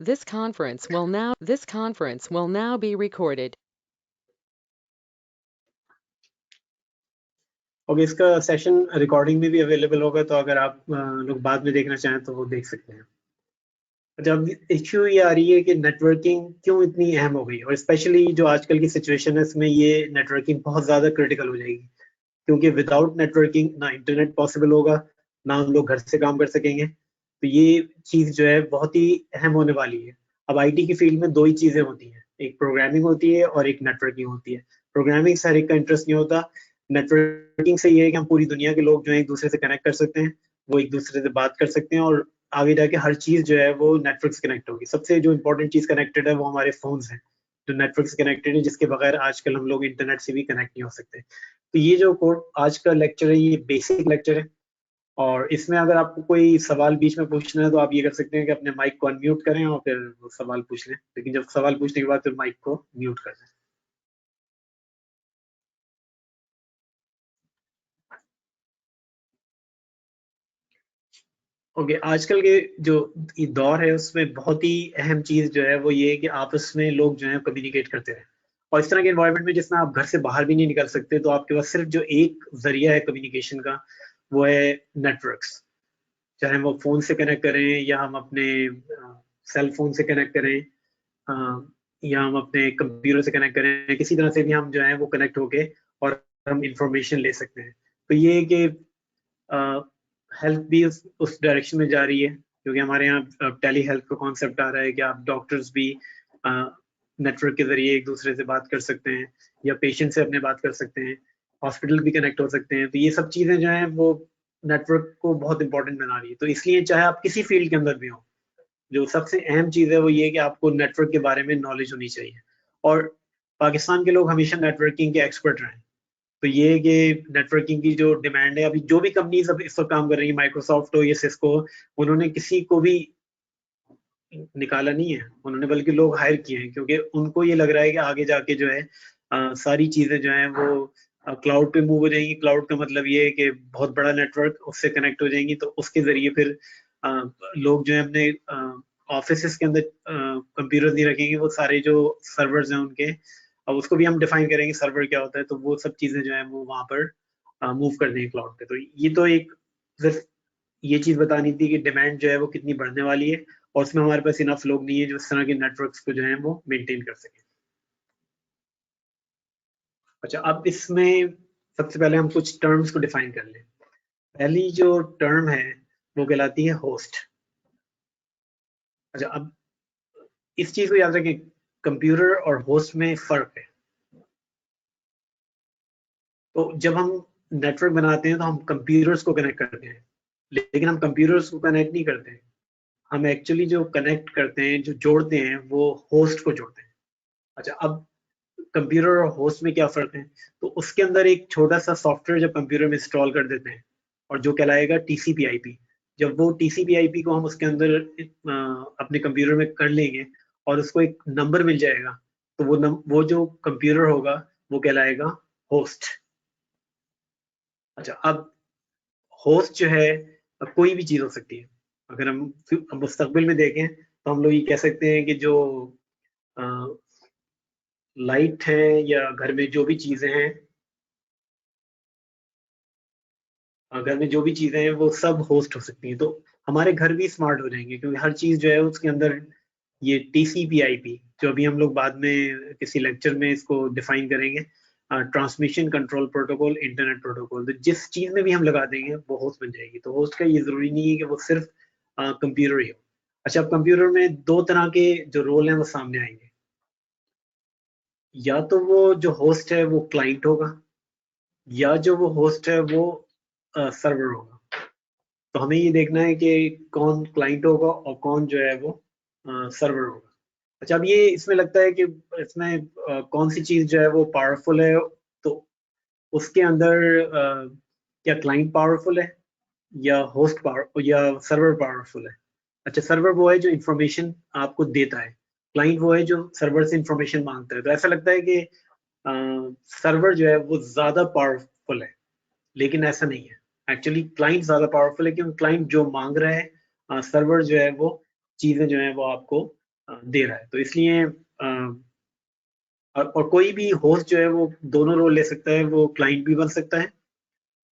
This conference will now be recorded. Okay, इसका session recording में भी अवेलेबल होगा, तो अगर आप लोग बाद में देखना चाहें तो वो देख सकते हैं। जब इश्यू ये आ रही है कि नेटवर्किंग क्यों इतनी अहम हो गई, और स्पेशली जो आजकल की सिचुएशन है इसमें ये नेटवर्किंग बहुत ज़्यादा क्रिटिकल हो जाएगी, क्योंकि विदाउट नेटवर्किंग ना इंटरनेट पॉसिबल होगा, ना हम लोग घर से काम कर सकेंगे। तो ये चीज़ जो है बहुत ही अहम होने वाली है। अब आईटी की फील्ड में दो ही चीज़ें होती हैं, एक प्रोग्रामिंग होती है और एक नेटवर्किंग होती है। प्रोग्रामिंग से हर एक का इंटरेस्ट नहीं होता, नेटवर्किंग से ये है कि हम पूरी दुनिया के लोग जो है एक दूसरे से कनेक्ट कर सकते हैं, वो एक दूसरे से बात कर सकते हैं, और आगे जाके हर चीज़ जो है वो नेटवर्क से कनेक्ट होगी। सबसे जो इम्पोर्टेंट चीज़ कनेक्टेड है वो हमारे फ़ोन्स हैं, जो नेटवर्क से कनेक्टेड है, जिसके बगैर आजकल हम लोग इंटरनेट से भी कनेक्ट नहीं हो सकते। तो ये जो कोड आज का लेक्चर है ये बेसिक लेक्चर है, और इसमें अगर आपको कोई सवाल बीच में पूछना है तो आप ये कर सकते हैं कि अपने माइक को अनम्यूट करें और फिर वो सवाल पूछ लें, लेकिन जब सवाल पूछने के बाद फिर माइक को म्यूट कर दें। ओके, आजकल के जो ये दौर है उसमें बहुत ही अहम चीज़ जो है वो ये है कि आपस में लोग जो है कम्युनिकेट करते रहें, और इस तरह के एनवायरनमेंट में जिसमें आप घर से बाहर भी नहीं निकल सकते, तो आपके पास सिर्फ जो एक जरिया है कम्युनिकेशन का वो है नेटवर्क्स। चाहे हम वो फ़ोन से कनेक्ट करें या हम अपने सेल फोन से कनेक्ट करें, या हम अपने कंप्यूटर से कनेक्ट करें, किसी तरह से भी हम जो है वो कनेक्ट होके और हम इंफॉर्मेशन ले सकते हैं। तो ये है कि हेल्थ भी उस डायरेक्शन में जा रही है, क्योंकि हमारे यहाँ टेली हेल्थ का कॉन्सेप्ट आ रहा है कि आप डॉक्टर्स भी नेटवर्क के जरिए एक दूसरे से बात कर सकते हैं, या पेशेंट से अपने बात कर सकते हैं, हॉस्पिटल भी कनेक्ट हो सकते हैं। तो ये सब चीज़ें जो हैं वो नेटवर्क को बहुत इंपॉर्टेंट बना रही है। तो इसलिए चाहे आप किसी फील्ड के अंदर भी हो, जो सबसे अहम चीज़ है वो ये है कि आपको नेटवर्क के बारे में नॉलेज होनी चाहिए, और पाकिस्तान के लोग हमेशा नेटवर्किंग के एक्सपर्ट रहे हैं। तो ये है कि नेटवर्किंग की जो डिमांड है, अभी जो भी कंपनीज अब इस वक्त काम कर रही है, माइक्रोसॉफ्ट हो या सिस्को हो, उन्होंने किसी को भी निकाला नहीं है, उन्होंने बल्कि लोग हायर किए हैं, क्योंकि उनको ये लग रहा है कि आगे जाके जो है सारी चीज़ें जो हैं वो क्लाउड पे मूव हो जाएंगी। क्लाउड का मतलब ये है कि बहुत बड़ा नेटवर्क उससे कनेक्ट हो जाएंगी, तो उसके ज़रिए फिर लोग जो है अपने ऑफिस के अंदर कंप्यूटर नहीं रखेंगे, वो सारे जो सर्वर्स हैं उनके, अब उसको भी हम डिफाइन करेंगे सर्वर क्या होता है, तो वो सब चीज़ें जो है वो वहाँ पर मूव कर देंगे क्लाउड पे। तो ये तो एक सिर्फ ये चीज़ बतानी थी कि डिमांड जो है वो कितनी बढ़ने वाली है, और उसमें हमारे पास इनफ लोग नहीं है जो इस तरह के नेटवर्क्स को जो है वो मेंटेन कर सकें। अच्छा, अब इसमें सबसे पहले हम कुछ टर्म्स को डिफाइन कर लें। पहली जो टर्म है वो कहलाती है होस्ट। अच्छा, अब इस चीज़ को याद रखें, कंप्यूटर और होस्ट में फ़र्क है। तो जब हम नेटवर्क बनाते हैं तो हम कंप्यूटर्स को कनेक्ट करते हैं, लेकिन हम कंप्यूटर्स को कनेक्ट नहीं करते हैं। हम एक्चुअली जो कनेक्ट करते हैं, जो जोड़ते हैं, वो होस्ट को जोड़ते हैं। अच्छा, अब कंप्यूटर और होस्ट में क्या फ़र्क है? तो उसके अंदर एक छोटा-सा सॉफ्टवेयर जब कंप्यूटर में इंस्टॉल कर देते हैं, और जो कहलाएगा टीसीपी/आईपी। जब वो टीसीपी/आईपी को हम उसके अंदर अपने कंप्यूटर में कर लेंगे और उसको एक नंबर मिल जाएगा, तो वो जो कंप्यूटर होगा वो कहलाएगा होस्ट। अच्छा, अब होस्ट जो है कोई भी चीज़ हो सकती है। अगर हम मुस्तकबिल में देखें तो हम लोग ये कह सकते हैं कि जो लाइट है या घर में जो भी चीज़ें हैं, घर में जो भी चीज़ें हैं वो सब होस्ट हो सकती हैं। तो हमारे घर भी स्मार्ट हो जाएंगे, क्योंकि हर चीज़ जो है उसके अंदर ये टीसीपी/आईपी, जो अभी हम लोग बाद में किसी लेक्चर में इसको डिफाइन करेंगे, transmission control protocol, internet protocol, तो जिस चीज़ में भी हम लगा देंगे वो होस्ट बन जाएगी। तो होस्ट का ये ज़रूरी नहीं है कि वो सिर्फ कंप्यूटर ही हो। अच्छा, अब कंप्यूटर में दो तरह के जो रोल हैं वो सामने आएंगे। या तो वो जो होस्ट है वो क्लाइंट होगा, या जो वो होस्ट है वो सर्वर होगा। तो हमें ये देखना है कि कौन क्लाइंट होगा और कौन जो है वो सर्वर होगा। अच्छा, अब ये इसमें लगता है कि इसमें कौन सी चीज़ जो है वो पावरफुल है, तो उसके अंदर क्या क्लाइंट पावरफुल है या होस्ट पावर या सर्वर पावरफुल है? अच्छा, सर्वर वो है जो इंफॉर्मेशन आपको देता है, क्लाइंट वो है जो सर्वर से इंफॉर्मेशन मांगता है। तो ऐसा लगता है कि सर्वर जो है वो ज़्यादा पावरफुल है, लेकिन ऐसा नहीं है। एक्चुअली क्लाइंट ज़्यादा पावरफुल है, क्योंकि क्लाइंट जो मांग रहा है, सर्वर जो है वो चीज़ें जो है वो आपको दे रहा है। तो इसलिए और कोई भी होस्ट जो है वो दोनों रोल ले सकता है, वो क्लाइंट भी बन सकता है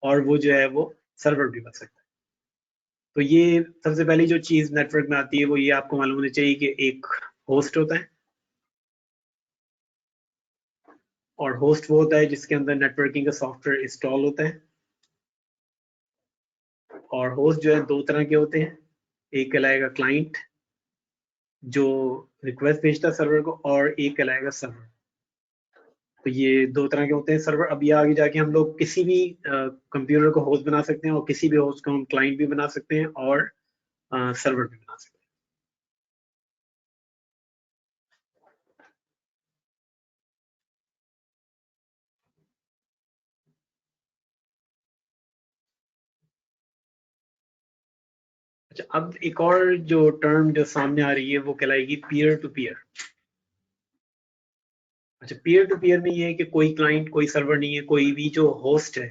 और वो जो है वो सर्वर भी बन सकता है। तो ये सबसे पहली जो चीज नेटवर्क में आती है वो ये आपको मालूम होनी चाहिए कि एक होस्ट होता है, और होस्ट वो होता है जिसके अंदर नेटवर्किंग का सॉफ्टवेयर इंस्टॉल होता है। और होस्ट जो है दो तरह के होते हैं, एक कहलाएगा क्लाइंट जो रिक्वेस्ट भेजता है सर्वर को, और एक कहलाएगा सर्वर। तो ये दो तरह के होते हैं सर्वर। अब ये आगे जाके हम लोग किसी भी कंप्यूटर को होस्ट बना सकते हैं, और किसी भी होस्ट को हम क्लाइंट भी बना सकते हैं और सर्वर भी बना सकते हैं। अच्छा, अब एक और जो टर्म जो सामने आ रही है वो कहलाएगी पीयर टू पीयर। अच्छा, पीयर टू पीयर में ये है कि कोई क्लाइंट कोई सर्वर नहीं है, कोई भी जो होस्ट है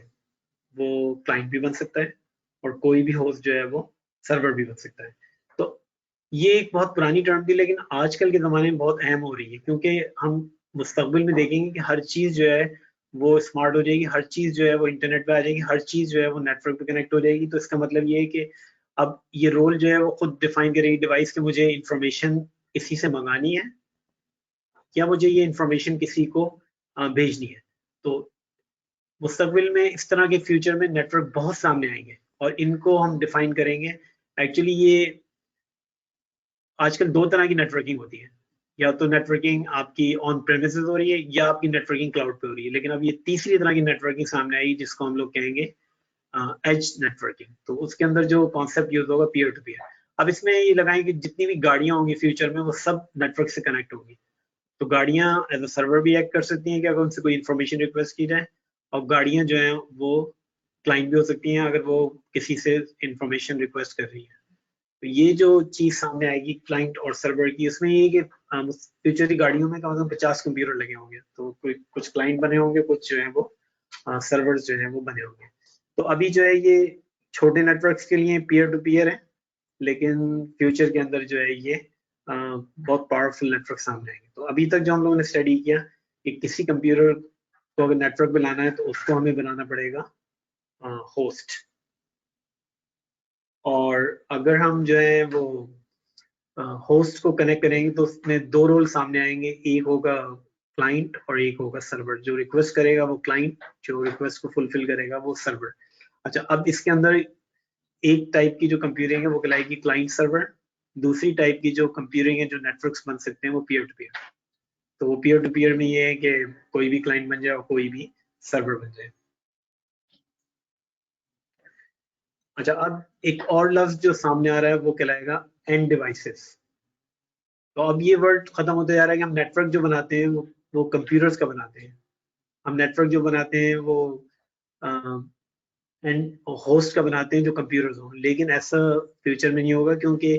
वो क्लाइंट भी बन सकता है और कोई भी होस्ट जो है वो सर्वर भी बन सकता है। तो ये एक बहुत पुरानी टर्म थी, लेकिन आजकल के ज़माने में बहुत अहम हो रही है, क्योंकि हम मुस्तकबिल में देखेंगे कि हर चीज़ जो है वो स्मार्ट हो जाएगी, हर चीज़ जो है वो इंटरनेट पे आ जाएगी, हर चीज़ जो है वो नेटवर्क पे कनेक्ट हो जाएगी। तो इसका मतलब ये है कि अब ये रोल जो है वो खुद डिफाइन करेगी डिवाइस कि मुझे इंफॉर्मेशन किसी से मंगानी है या मुझे ये इंफॉर्मेशन किसी को भेजनी है। तो मुस्तकबिल में इस तरह के फ्यूचर में नेटवर्क बहुत सामने आएंगे और इनको हम डिफाइन करेंगे। एक्चुअली ये आजकल दो तरह की नेटवर्किंग होती है, या तो नेटवर्किंग आपकी ऑन प्रेमिसेस हो रही है या आपकी नेटवर्किंग क्लाउड पे हो रही है। लेकिन अब ये तीसरी तरह की नेटवर्किंग सामने आई जिसको हम लोग कहेंगे एज नेटवर्किंग। तो उसके अंदर जो कॉन्सेप्ट यूज होगा पीयर टू पीयर। अब इसमें ये लगाएं कि जितनी भी गाड़ियां होंगी फ्यूचर में वो सब नेटवर्क से कनेक्ट होंगी। तो गाड़ियां एज अ सर्वर भी एक्ट कर सकती हैं कि अगर उनसे कोई इन्फॉर्मेशन रिक्वेस्ट की जाए, और गाड़ियां जो हैं वो क्लाइंट भी हो सकती हैं अगर वो किसी से इंफॉर्मेशन रिक्वेस्ट कर रही है। तो ये जो चीज सामने आएगी क्लाइंट और सर्वर की, उसमें ये कि फ्यूचर की गाड़ियों में कम से कम 50 कंप्यूटर लगे होंगे। तो कोई कुछ क्लाइंट बने होंगे, कुछ जो है वो सर्वर्स जो है वो बने होंगे। तो अभी जो है ये छोटे नेटवर्क्स के लिए पीयर टू पीयर है, लेकिन फ्यूचर के अंदर जो है ये बहुत पावरफुल नेटवर्क सामने आएंगे। तो अभी तक जो हम लोगों ने स्टडी किया कि किसी कंप्यूटर को अगर नेटवर्क बनाना है तो उसको हमें बनाना पड़ेगा होस्ट। और अगर हम जो है वो होस्ट को कनेक्ट करेंगे तो उसमें दो रोल सामने आएंगे, एक होगा क्लाइंट और एक होगा सर्वर। जो रिक्वेस्ट करेगा वो क्लाइंट, जो रिक्वेस्ट को फुलफिल करेगा वो सर्वर। अच्छा, अब इसके अंदर एक टाइप की जो कंप्यूटिंग है वो कहलाएगी क्लाइंट सर्वर, दूसरी टाइप की जो कंप्यूटिंग है जो नेटवर्क्स बन सकते हैं वो पीयर टू पीयर। तो वो पीयर टू पीयर में ये है कि कोई भी क्लाइंट बन जाए और कोई भी सर्वर बन जाए। अच्छा, अब एक और लफ्ज जो सामने आ रहा है वो कहलाएगा एंड डिवाइसेस। तो अब ये वर्ड खत्म होते जा रहा है कि हम नेटवर्क जो बनाते हैं वो कंप्यूटर्स का बनाते हैं। हम नेटवर्क जो बनाते हैं वो एंड होस्ट का बनाते हैं जो कंप्यूटर्स हो। लेकिन ऐसा फ्यूचर में नहीं होगा, क्योंकि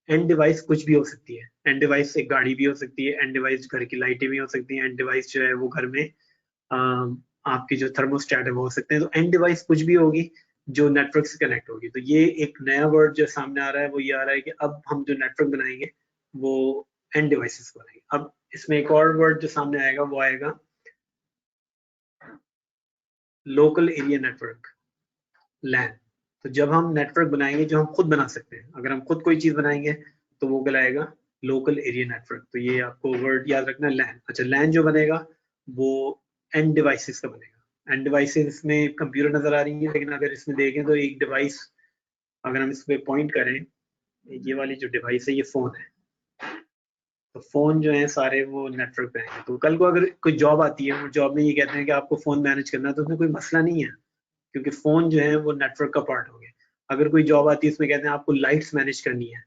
एंड डिवाइस कुछ भी हो सकती है। एंड डिवाइस एक गाड़ी भी हो सकती है, एंड डिवाइस घर की लाइटें भी हो सकती हैं, एंड डिवाइस जो है वो घर में आपकी जो थर्मोस्टेट है वो हो सकते हैं। तो एंड डिवाइस कुछ भी होगी जो नेटवर्क से कनेक्ट होगी। तो ये एक नया वर्ड जो सामने आ रहा है वो ये आ रहा है कि अब हम जो नेटवर्क बनाएंगे वो एंड डिवाइसेस बनाएंगे। अब इसमें एक और वर्ड जो सामने आएगा वो आएगा लोकल एरिया नेटवर्क, लैन। तो जब हम नेटवर्क बनाएंगे जो हम खुद बना सकते हैं, अगर हम खुद कोई चीज बनाएंगे तो वो कहलाएगा लोकल एरिया नेटवर्क। तो ये आपको वर्ड याद रखना, लैन। अच्छा, लैन जो बनेगा वो एंड डिवाइसेस का बनेगा। एंड डिवाइसेस में कंप्यूटर नजर आ रही है, लेकिन अगर इसमें देखें तो एक डिवाइस, अगर हम इस पे पॉइंट करें, ये वाली जो डिवाइस है ये फोन है। तो फोन जो है सारे वो नेटवर्क पे हैं। तो कल को अगर कोई जॉब आती है और जॉब में ये कहते हैं कि आपको फोन मैनेज करना है, तो उसमें कोई मसला नहीं है, क्योंकि फोन जो है वो नेटवर्क का पार्ट हो गया। अगर कोई जॉब आती है उसमें कहते हैं आपको लाइट्स मैनेज करनी है,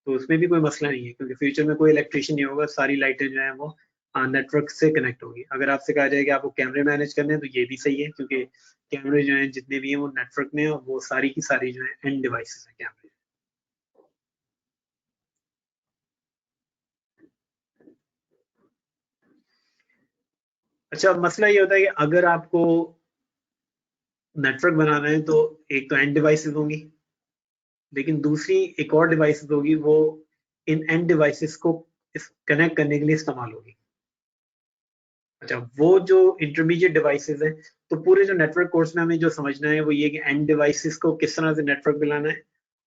तो उसमें भी कोई मसला नहीं है, क्योंकि फ्यूचर में कोई इलेक्ट्रिशियन नहीं होगा, सारी लाइटें जो है वो नेटवर्क से कनेक्ट होगी। अगर आपसे कहा जाए कि आपको कैमरे मैनेज करने हैं तो ये भी सही है, क्योंकि कैमरे जो है जितने भी हैं वो नेटवर्क में, और वो सारी की सारी जो है एंड डिवाइसेस है कैमरे। अच्छा, मसला ये होता है कि अगर आपको नेटवर्क बनाना है तो एक तो एंड डिवाइसेस होंगी, लेकिन दूसरी एक और डिवाइसेस होगी, वो इन एंड डिवाइसेस को इस कनेक्ट करने के लिए इस्तेमाल होगी। अच्छा, वो जो इंटरमीडिएट डिवाइसेस हैं, तो पूरे जो नेटवर्क कोर्स में हमें जो समझना है वो ये कि एंड डिवाइसेस को किस तरह से नेटवर्क पे लाना है,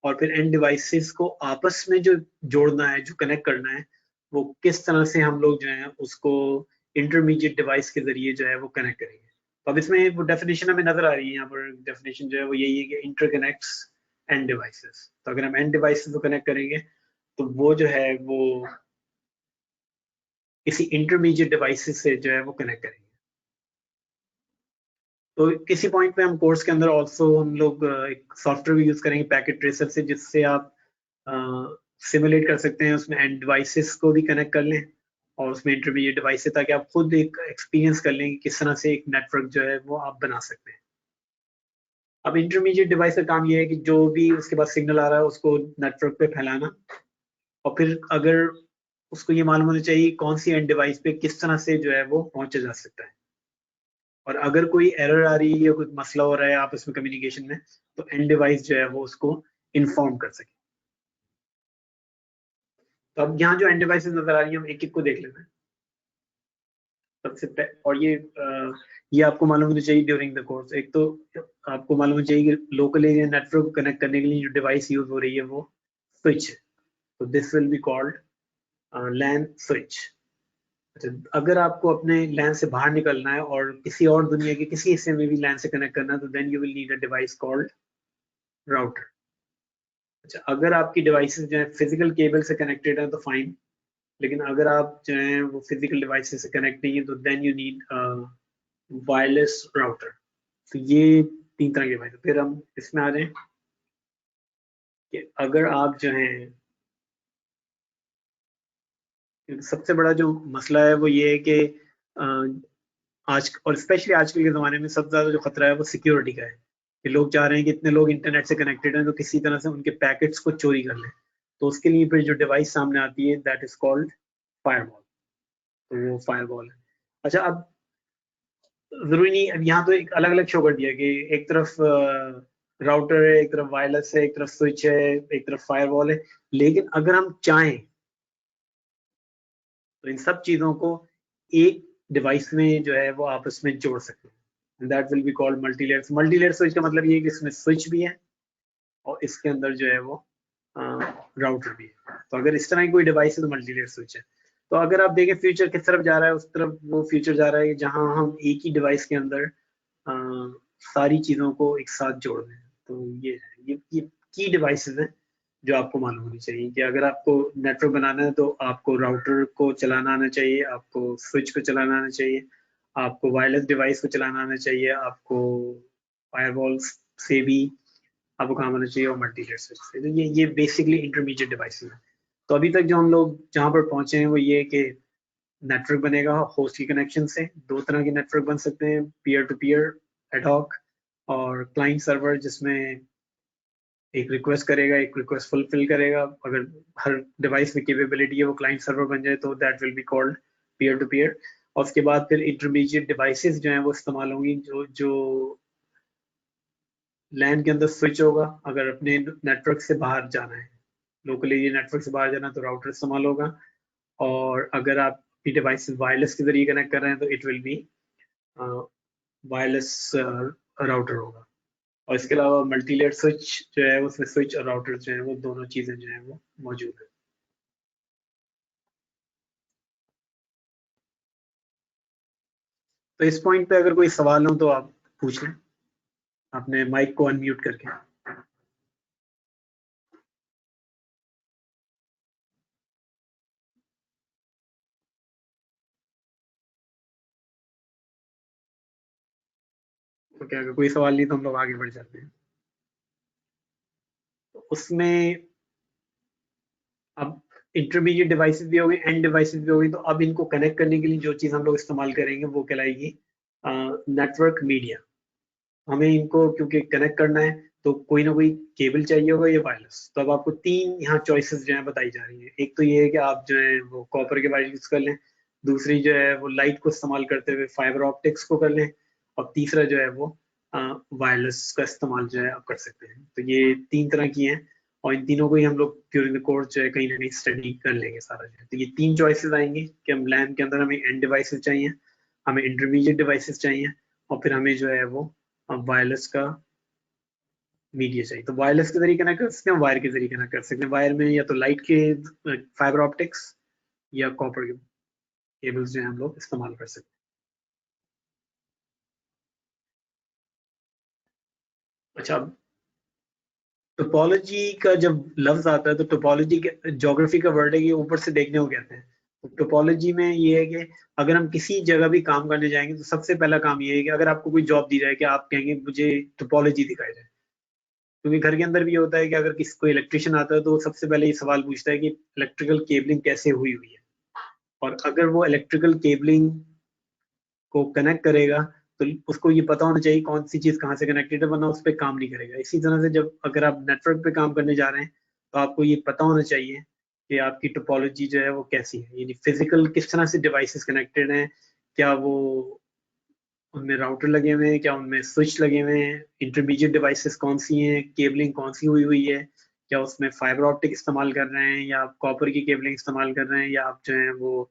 और फिर एंड डिवाइसेस को आपस में जो जोड़ना है, जो कनेक्ट करना है, वो किस तरह से हम लोग जो है उसको इंटरमीडिएट डिवाइस के जरिए जो है वो कनेक्ट करेंगे। तो अब इसमें वो डेफिनेशन हमें नजर आ रही है, यहाँ पर डेफिनेशन जो है वो यही है कि इंटरकनेक्ट्स एंड डिवाइसेस। तो अगर हम एंड डिवाइसेस को कनेक्ट करेंगे तो वो जो है वो किसी इंटरमीडिएट डिवाइसेस से जो है वो कनेक्ट करेंगे। तो किसी पॉइंट पे हम कोर्स के अंदर ऑल्सो हम लोग एक सॉफ्टवेयर भी यूज करेंगे पैकेट ट्रेसर से, जिससे आप सिमुलेट कर सकते हैं उसमें एंड डिवाइसेस को भी कनेक्ट कर लें और उसमें इंटरमीडिएट डिवाइस, ताकि आप खुद एक एक्सपीरियंस कर लें कि किस तरह से एक नेटवर्क जो है वो आप बना सकते हैं। अब इंटरमीडिएट डिवाइस का काम ये है कि जो भी उसके पास सिग्नल आ रहा है उसको नेटवर्क पे फैलाना, और फिर अगर उसको ये मालूम होना चाहिए कौन सी एंड डिवाइस पे किस तरह से जो है वो पहुंचा जा सकता है, और अगर कोई एरर आ रही है या कुछ मसला हो रहा है आपस में कम्युनिकेशन में, तो एंड डिवाइस जो है वो उसको इन्फॉर्म कर सके। तो अब यहाँ जो एंड डिवाइसेस नजर आ रही है हम एक एक को देख लेते हैं। और ये आपको मालूम होना चाहिए ड्यूरिंग द कोर्स। एक तो आपको मालूम होना चाहिए कि लोकल एरिया नेटवर्क कनेक्ट करने के लिए जो डिवाइस यूज हो रही है वो स्विच है, तो this will be called LAN switch. अगर आपको अपने लैन से बाहर निकलना है और किसी और दुनिया के किसी हिस्से में भी लैन से कनेक्ट करना है, तो then you will need a device called router. अच्छा, अगर आपकी डिवाइसेस जो है फिजिकल केबल से कनेक्टेड है तो फाइन, लेकिन अगर आप जो है वो फिजिकल डिवाइसेस से कनेक्ट नहीं है तो then you need wireless router. तो ये तीन तरह के डिवाइस। फिर हम इसमें आ जाएं कि अगर आप जो है, सबसे बड़ा जो मसला है वो ये है कि आज और स्पेशली आजकल के ज़माने में सबसे ज़्यादा जो खतरा है वो सिक्योरिटी का है, कि लोग चाह रहे हैं कि इतने लोग इंटरनेट से कनेक्टेड हैं तो किसी तरह से उनके पैकेट्स को चोरी कर लें। तो उसके लिए फिर जो डिवाइस सामने आती है दैट इज कॉल्ड फायरवॉल। तो वो फायरवॉल है। अच्छा, अब जरूरी नहीं, अब यहाँ तो एक अलग अलग शो कर दिया कि एक तरफ राउटर है, एक तरफ वायरलेस है, एक तरफ स्विच है, एक तरफ फायरवॉल है, लेकिन अगर हम चाहें तो इन सब चीजों को एक डिवाइस में जो है वो आपस में जोड़ सकते हैं। That will be called multilayer. Multilayer switch का मतलब ये है कि इसमें स्विच भी है और इसके अंदर जो है वो राउटर भी है। तो अगर इस तरह की कोई डिवाइस है तो मल्टीलेयर स्विच है। तो अगर आप देखें फ्यूचर किस तरफ जा रहा है, उस तरफ वो फ्यूचर जा रहा है जहां हम एक ही डिवाइस के अंदर सारी चीजों को एक साथ जोड़ दें। तो ये की डिवाइसेस हैं जो आपको मालूम होनी चाहिए कि अगर आपको नेटवर्क बनाना है तो आपको राउटर को चलाना आना चाहिए, आपको स्विच को चलाना आना चाहिए, आपको वायरलेस डिवाइस को चलाना आना चाहिए, आपको फायरवॉल से भी आपको काम आना चाहिए, और मल्टीलेयर स्विच से। तो ये बेसिकली इंटरमीडिएट डिवाइसेस हैं। तो अभी तक जो हम लोग जहाँ पर पहुंचे हैं वो ये है कि नेटवर्क बनेगा होस्ट की कनेक्शन से। दो तरह के नेटवर्क बन सकते हैं, पीयर टू पीयर एडहॉक, और क्लाइंट सर्वर जिसमें एक रिक्वेस्ट करेगा, एक रिक्वेस्ट फुलफिल करेगा। अगर हर डिवाइस में कैपेबिलिटी है वो क्लाइंट सर्वर बन जाए तो that will be called peer to peer. और उसके बाद फिर इंटरमीडिएट डिवाइसेस जो हैं वो इस्तेमाल होंगी, जो लैन के अंदर स्विच होगा। अगर अपने नेटवर्क से बाहर जाना है, लोकल एरिया नेटवर्क से बाहर जाना, तो राउटर इस्तेमाल होगा। और अगर आपकी डिवाइस वायरलेस के जरिए कनेक्ट कर रहे हैं तो it will B wireless router होगा। और इसके अलावा मल्टीलेयर स्विच जो है उसमें स्विच और राउटर जो है वो दोनों चीजें जो है वो मौजूद है। तो इस पॉइंट पे अगर कोई सवाल हो तो आप पूछ लें अपने माइक को अनम्यूट करके। तो क्या अगर कोई सवाल नहीं तो हम लोग आगे बढ़ जाते हैं। तो उसमें अब इंटरमीडिएट डिवाइसेस भी हो गई, एंड डिवाइसेस भी हो गई, तो अब इनको कनेक्ट करने के लिए जो चीज हम लोग इस्तेमाल करेंगे वो कहलाएगी नेटवर्क मीडिया। हमें इनको क्योंकि कनेक्ट करना है तो कोई ना कोई केबल चाहिए होगा या वायरलेस। तो अब आपको तीन यहाँ चॉइसेस जो है बताई जा रही है। एक तो ये है कि आप जो है वो कॉपर के वायर यूज कर लें, दूसरी जो है वो लाइट को इस्तेमाल करते हुए फाइबर ऑप्टिक्स को कर लें, और तीसरा जो है वो वायरलेस का इस्तेमाल जो है आप कर सकते हैं। तो ये तीन तरह की हैं, और इन तीनों को ही हम लोग ड्यूरिंग द कोर्स जो है कहीं ना कहीं स्टडी कर लेंगे सारा जो है। तो ये 3 चॉइसेस आएंगी कि हम लैन के अंदर हमें एंड डिवाइसेस चाहिए, हमें इंटरमीडिएट डिवाइसेस चाहिए, और फिर हमें जो है वो वायरलेस का मीडिया चाहिए। तो वायरलेस के जरिए कनेक्ट कर सकते हैं, वायर के जरिए कनेक्ट कर सकते हैं। वायर में या तो लाइट के फाइबर ऑप्टिक्स या कॉपर के केबल्स जो है हम लोग इस्तेमाल कर सकते हैं। अच्छा, टोपोलॉजी का जब लफ्ज आता है तो टोपोलॉजी ज्योग्राफी का वर्ड है, ये ऊपर से देखने को कहते हैं। तो टोपोलॉजी में ये है कि अगर हम किसी जगह भी काम करने जाएंगे तो सबसे पहला काम ये है कि अगर आपको कोई जॉब दी जाए कि आप कहेंगे मुझे टोपोलॉजी दिखाई जाए। क्योंकि घर के अंदर भी होता है कि अगर किसी कोई इलेक्ट्रिशियन आता है तो वो सबसे पहले ये सवाल पूछता है कि इलेक्ट्रिकल केबलिंग कैसे हुई हुई है, और अगर वो इलेक्ट्रिकल केबलिंग को कनेक्ट करेगा तो उसको ये पता होना चाहिए कौन सी चीज कहाँ से कनेक्टेड है, वरना उस पर काम नहीं करेगा। इसी तरह से जब अगर आप नेटवर्क पे काम करने जा रहे हैं तो आपको ये पता होना चाहिए कि आपकी टोपोलॉजी जो है वो कैसी है, यानी फिजिकल किस तरह से डिवाइसेस कनेक्टेड हैं, क्या वो उनमें राउटर लगे हुए हैं, क्या उनमें स्विच लगे हुए हैं, इंटरमीडिएट डिवाइसेस कौन सी हैं, केबलिंग कौन सी हुई हुई है, क्या उसमें फाइबर ऑप्टिक इस्तेमाल कर रहे हैं या आप कॉपर की केबलिंग इस्तेमाल कर रहे हैं या आप जो है वो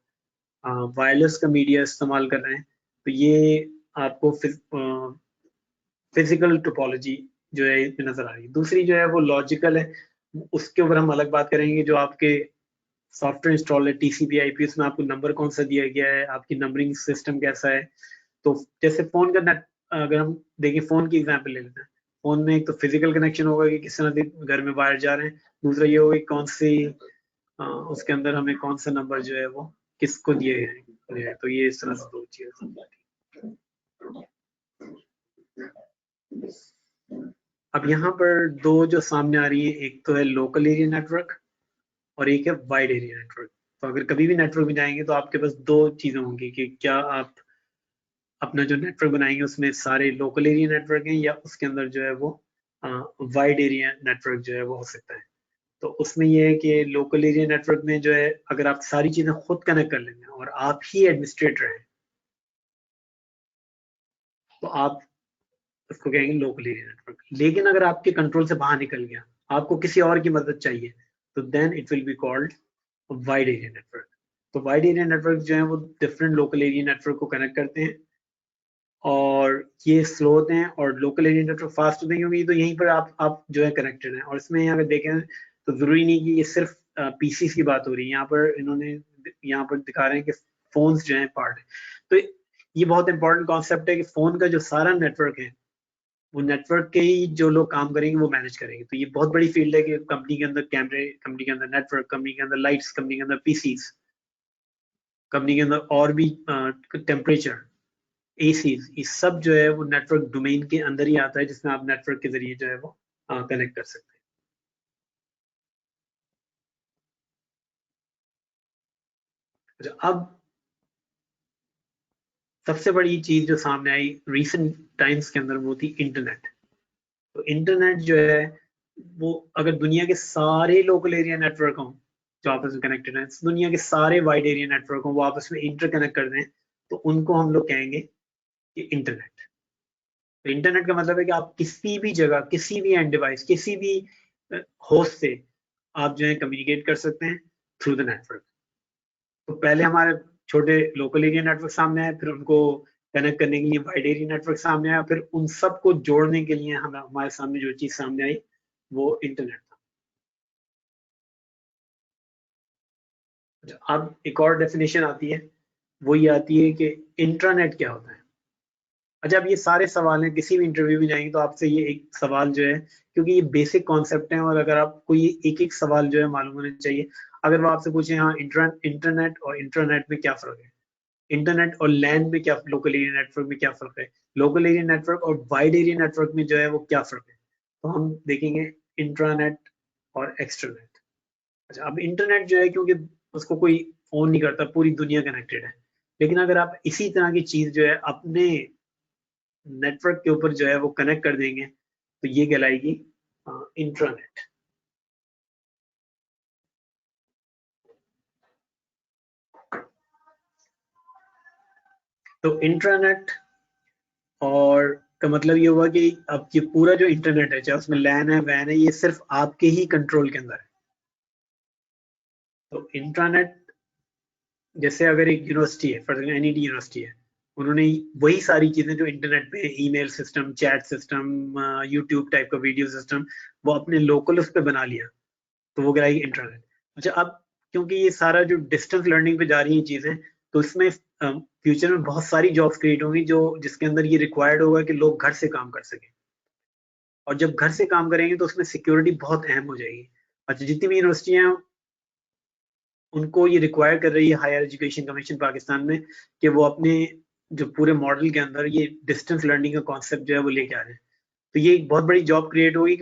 वायरलेस का मीडिया इस्तेमाल कर रहे हैं। तो ये आपको फिजिकल टोपोलॉजी जो है इसमें नजर आ रही है। दूसरी जो है वो लॉजिकल है, उसके ऊपर हम अलग बात करेंगे। जो आपके सॉफ्टवेयर इंस्टॉल है टीसीपी आईपी, उसमें आपको नंबर कौन सा दिया गया है, आपकी नंबरिंग सिस्टम कैसा है। तो जैसे फोन का नेट, अगर हम देखें फोन की एग्जांपल ले लेते हैं, फोन में एक तो फिजिकल कनेक्शन होगा कि किस तरह से घर में वायर जा रहे हैं, दूसरा ये होगा कि कौन सी उसके अंदर हमें कौन सा नंबर जो है वो किसको दिए गए हैं। तो ये इस तरह से दो चीजें। अब यहाँ पर दो जो सामने आ रही है, एक तो है लोकल एरिया नेटवर्क और एक है वाइड एरिया नेटवर्क। तो अगर कभी भी नेटवर्क में जाएंगे तो आपके पास दो चीजें होंगी कि क्या आप अपना जो नेटवर्क बनाएंगे उसमें सारे लोकल एरिया नेटवर्क हैं या उसके अंदर जो है वो वाइड एरिया नेटवर्क जो है वो हो सकता है। तो उसमें ये है कि लोकल एरिया नेटवर्क में जो है अगर आप सारी चीजें खुद कनेक्ट कर लेंगे और आप ही एडमिनिस्ट्रेटर हैं तो आप उसको कहेंगे लोकल एरिया नेटवर्क। लेकिन अगर आपके कंट्रोल से बाहर निकल गया, आपको किसी और की मदद चाहिए, तो then it will be called wide area network. तो वाइड एरिया नेटवर्क जो है वो डिफरेंट लोकल एरिया नेटवर्क को कनेक्ट करते हैं और ये स्लो होते हैं, और लोकल एरिया नेटवर्क फास्ट होते हैं क्योंकि तो यहीं पर आप जो है कनेक्टेड हैं। और इसमें अगर देखें तो जरूरी नहीं कि ये सिर्फ पीसी की बात हो रही है, यहाँ पर इन्होंने यहाँ पर दिखा रहे हैं कि फोन्स जो है पार्ट है। तो ये बहुत इंपॉर्टेंट कॉन्सेप्ट है कि फोन का जो सारा नेटवर्क है वो नेटवर्क के ही जो लोग काम करेंगे वो मैनेज करेंगे। तो ये बहुत बड़ी फील्ड है कि कंपनी के अंदर कैमरे, कंपनी के अंदर नेटवर्क, कंपनी के अंदर लाइट्स, कंपनी के अंदर पीसीस, कंपनी के अंदर और भी टेम्परेचर, एसीज, ये सब जो है वो नेटवर्क डोमेन के अंदर ही आता है, जिसमें आप नेटवर्क के जरिए जो है वो कनेक्ट कर सकते हैं। अच्छा, अब सबसे बड़ी चीज जो सामने आई रिसेंट टाइम्स के अंदर वो थी इंटरनेट। तो इंटरनेट जो है वो अगर दुनिया के सारे लोकल एरिया नेटवर्क हों जो आपस में कनेक्टेड हैं, दुनिया के सारे वाइड एरिया नेटवर्क हों वो आपस में इंटरकनेक्ट कर दें, तो उनको हम लोग कहेंगे कि इंटरनेट। तो इंटरनेट का मतलब है कि आप किसी भी जगह, किसी भी एंड डिवाइस, किसी भी होस्ट से आप जो है कम्युनिकेट कर सकते हैं थ्रू द नेटवर्क। तो पहले हमारे छोटे लोकल एरिया नेटवर्क सामने आए, फिर उनको कनेक्ट करने के लिए वाइड एरिया नेटवर्क सामने आया, फिर उन सबको जोड़ने के लिए हमारे सामने जो चीज सामने आई वो इंटरनेट था। अच्छा, अब एक और डेफिनेशन आती है, वो ये आती है कि इंट्रानेट क्या होता है। अच्छा, अब ये सारे सवाल हैं, किसी भी इंटरव्यू में जाएंगे तो आपसे ये एक सवाल जो है, क्योंकि ये बेसिक कॉन्सेप्ट है और अगर आपको ये एक एक सवाल जो है मालूम होना चाहिए। अगर वो आपसे पूछे हाँ इंटरनेट और इंटरनेट में क्या फर्क है, इंटरनेट और लैन में क्या, लोकल एरिया नेटवर्क में क्या फर्क है, लोकल एरिया नेटवर्क और वाइड एरिया नेटवर्क में जो है वो क्या फर्क है, तो हम देखेंगे इंट्रानेट और एक्सट्रानेट। अच्छा, अब इंटरनेट जो है क्योंकि उसको कोई फोन नहीं करता, पूरी दुनिया कनेक्टेड है। लेकिन अगर आप इसी तरह की चीज जो है अपने नेटवर्क के ऊपर जो है वो कनेक्ट कर देंगे तो ये कहलाएगी इंट्रानेट। तो इंट्रानेट और का मतलब ये हुआ कि अब ये पूरा जो इंटरनेट है, चाहे उसमें लैन है वैन है, ये सिर्फ आपके ही कंट्रोल के अंदर है। तो इंट्रानेट, जैसे अगर एक यूनिवर्सिटी है, फॉर एग्जाम्पल एनईटी यूनिवर्सिटी है, उन्होंने वही सारी चीजें जो इंटरनेट पे, email system, chat system, YouTube type का वीडियो सिस्टम, वो अपने लोकल उस पे बना लिया, तो वो गिराई इंटरनेट। अच्छा, अब क्योंकि ये सारा जो डिस्टेंस लर्निंग पे जा रही हैं चीजें, तो इसमें फ्यूचर में बहुत सारी जॉब्स क्रिएट होंगी जो जिसके अंदर ये रिक्वायर्ड होगा कि लोग घर से काम कर सकें। और जब घर से काम करेंगे तो उसमें सिक्योरिटी बहुत अहम हो जाएगी। अच्छा, जितनी भी यूनिवर्सिटियां, उनको ये रिक्वायर कर रही है हायर एजुकेशन कमीशन पाकिस्तान में कि वो अपने जो पूरे मॉडल के अंदर ये डिस्टेंस लर्निंग का कॉन्सेप्ट जो है वो लेके आ रहे हैं। तो ये एक बहुत बड़ी जॉब क्रिएट होगी।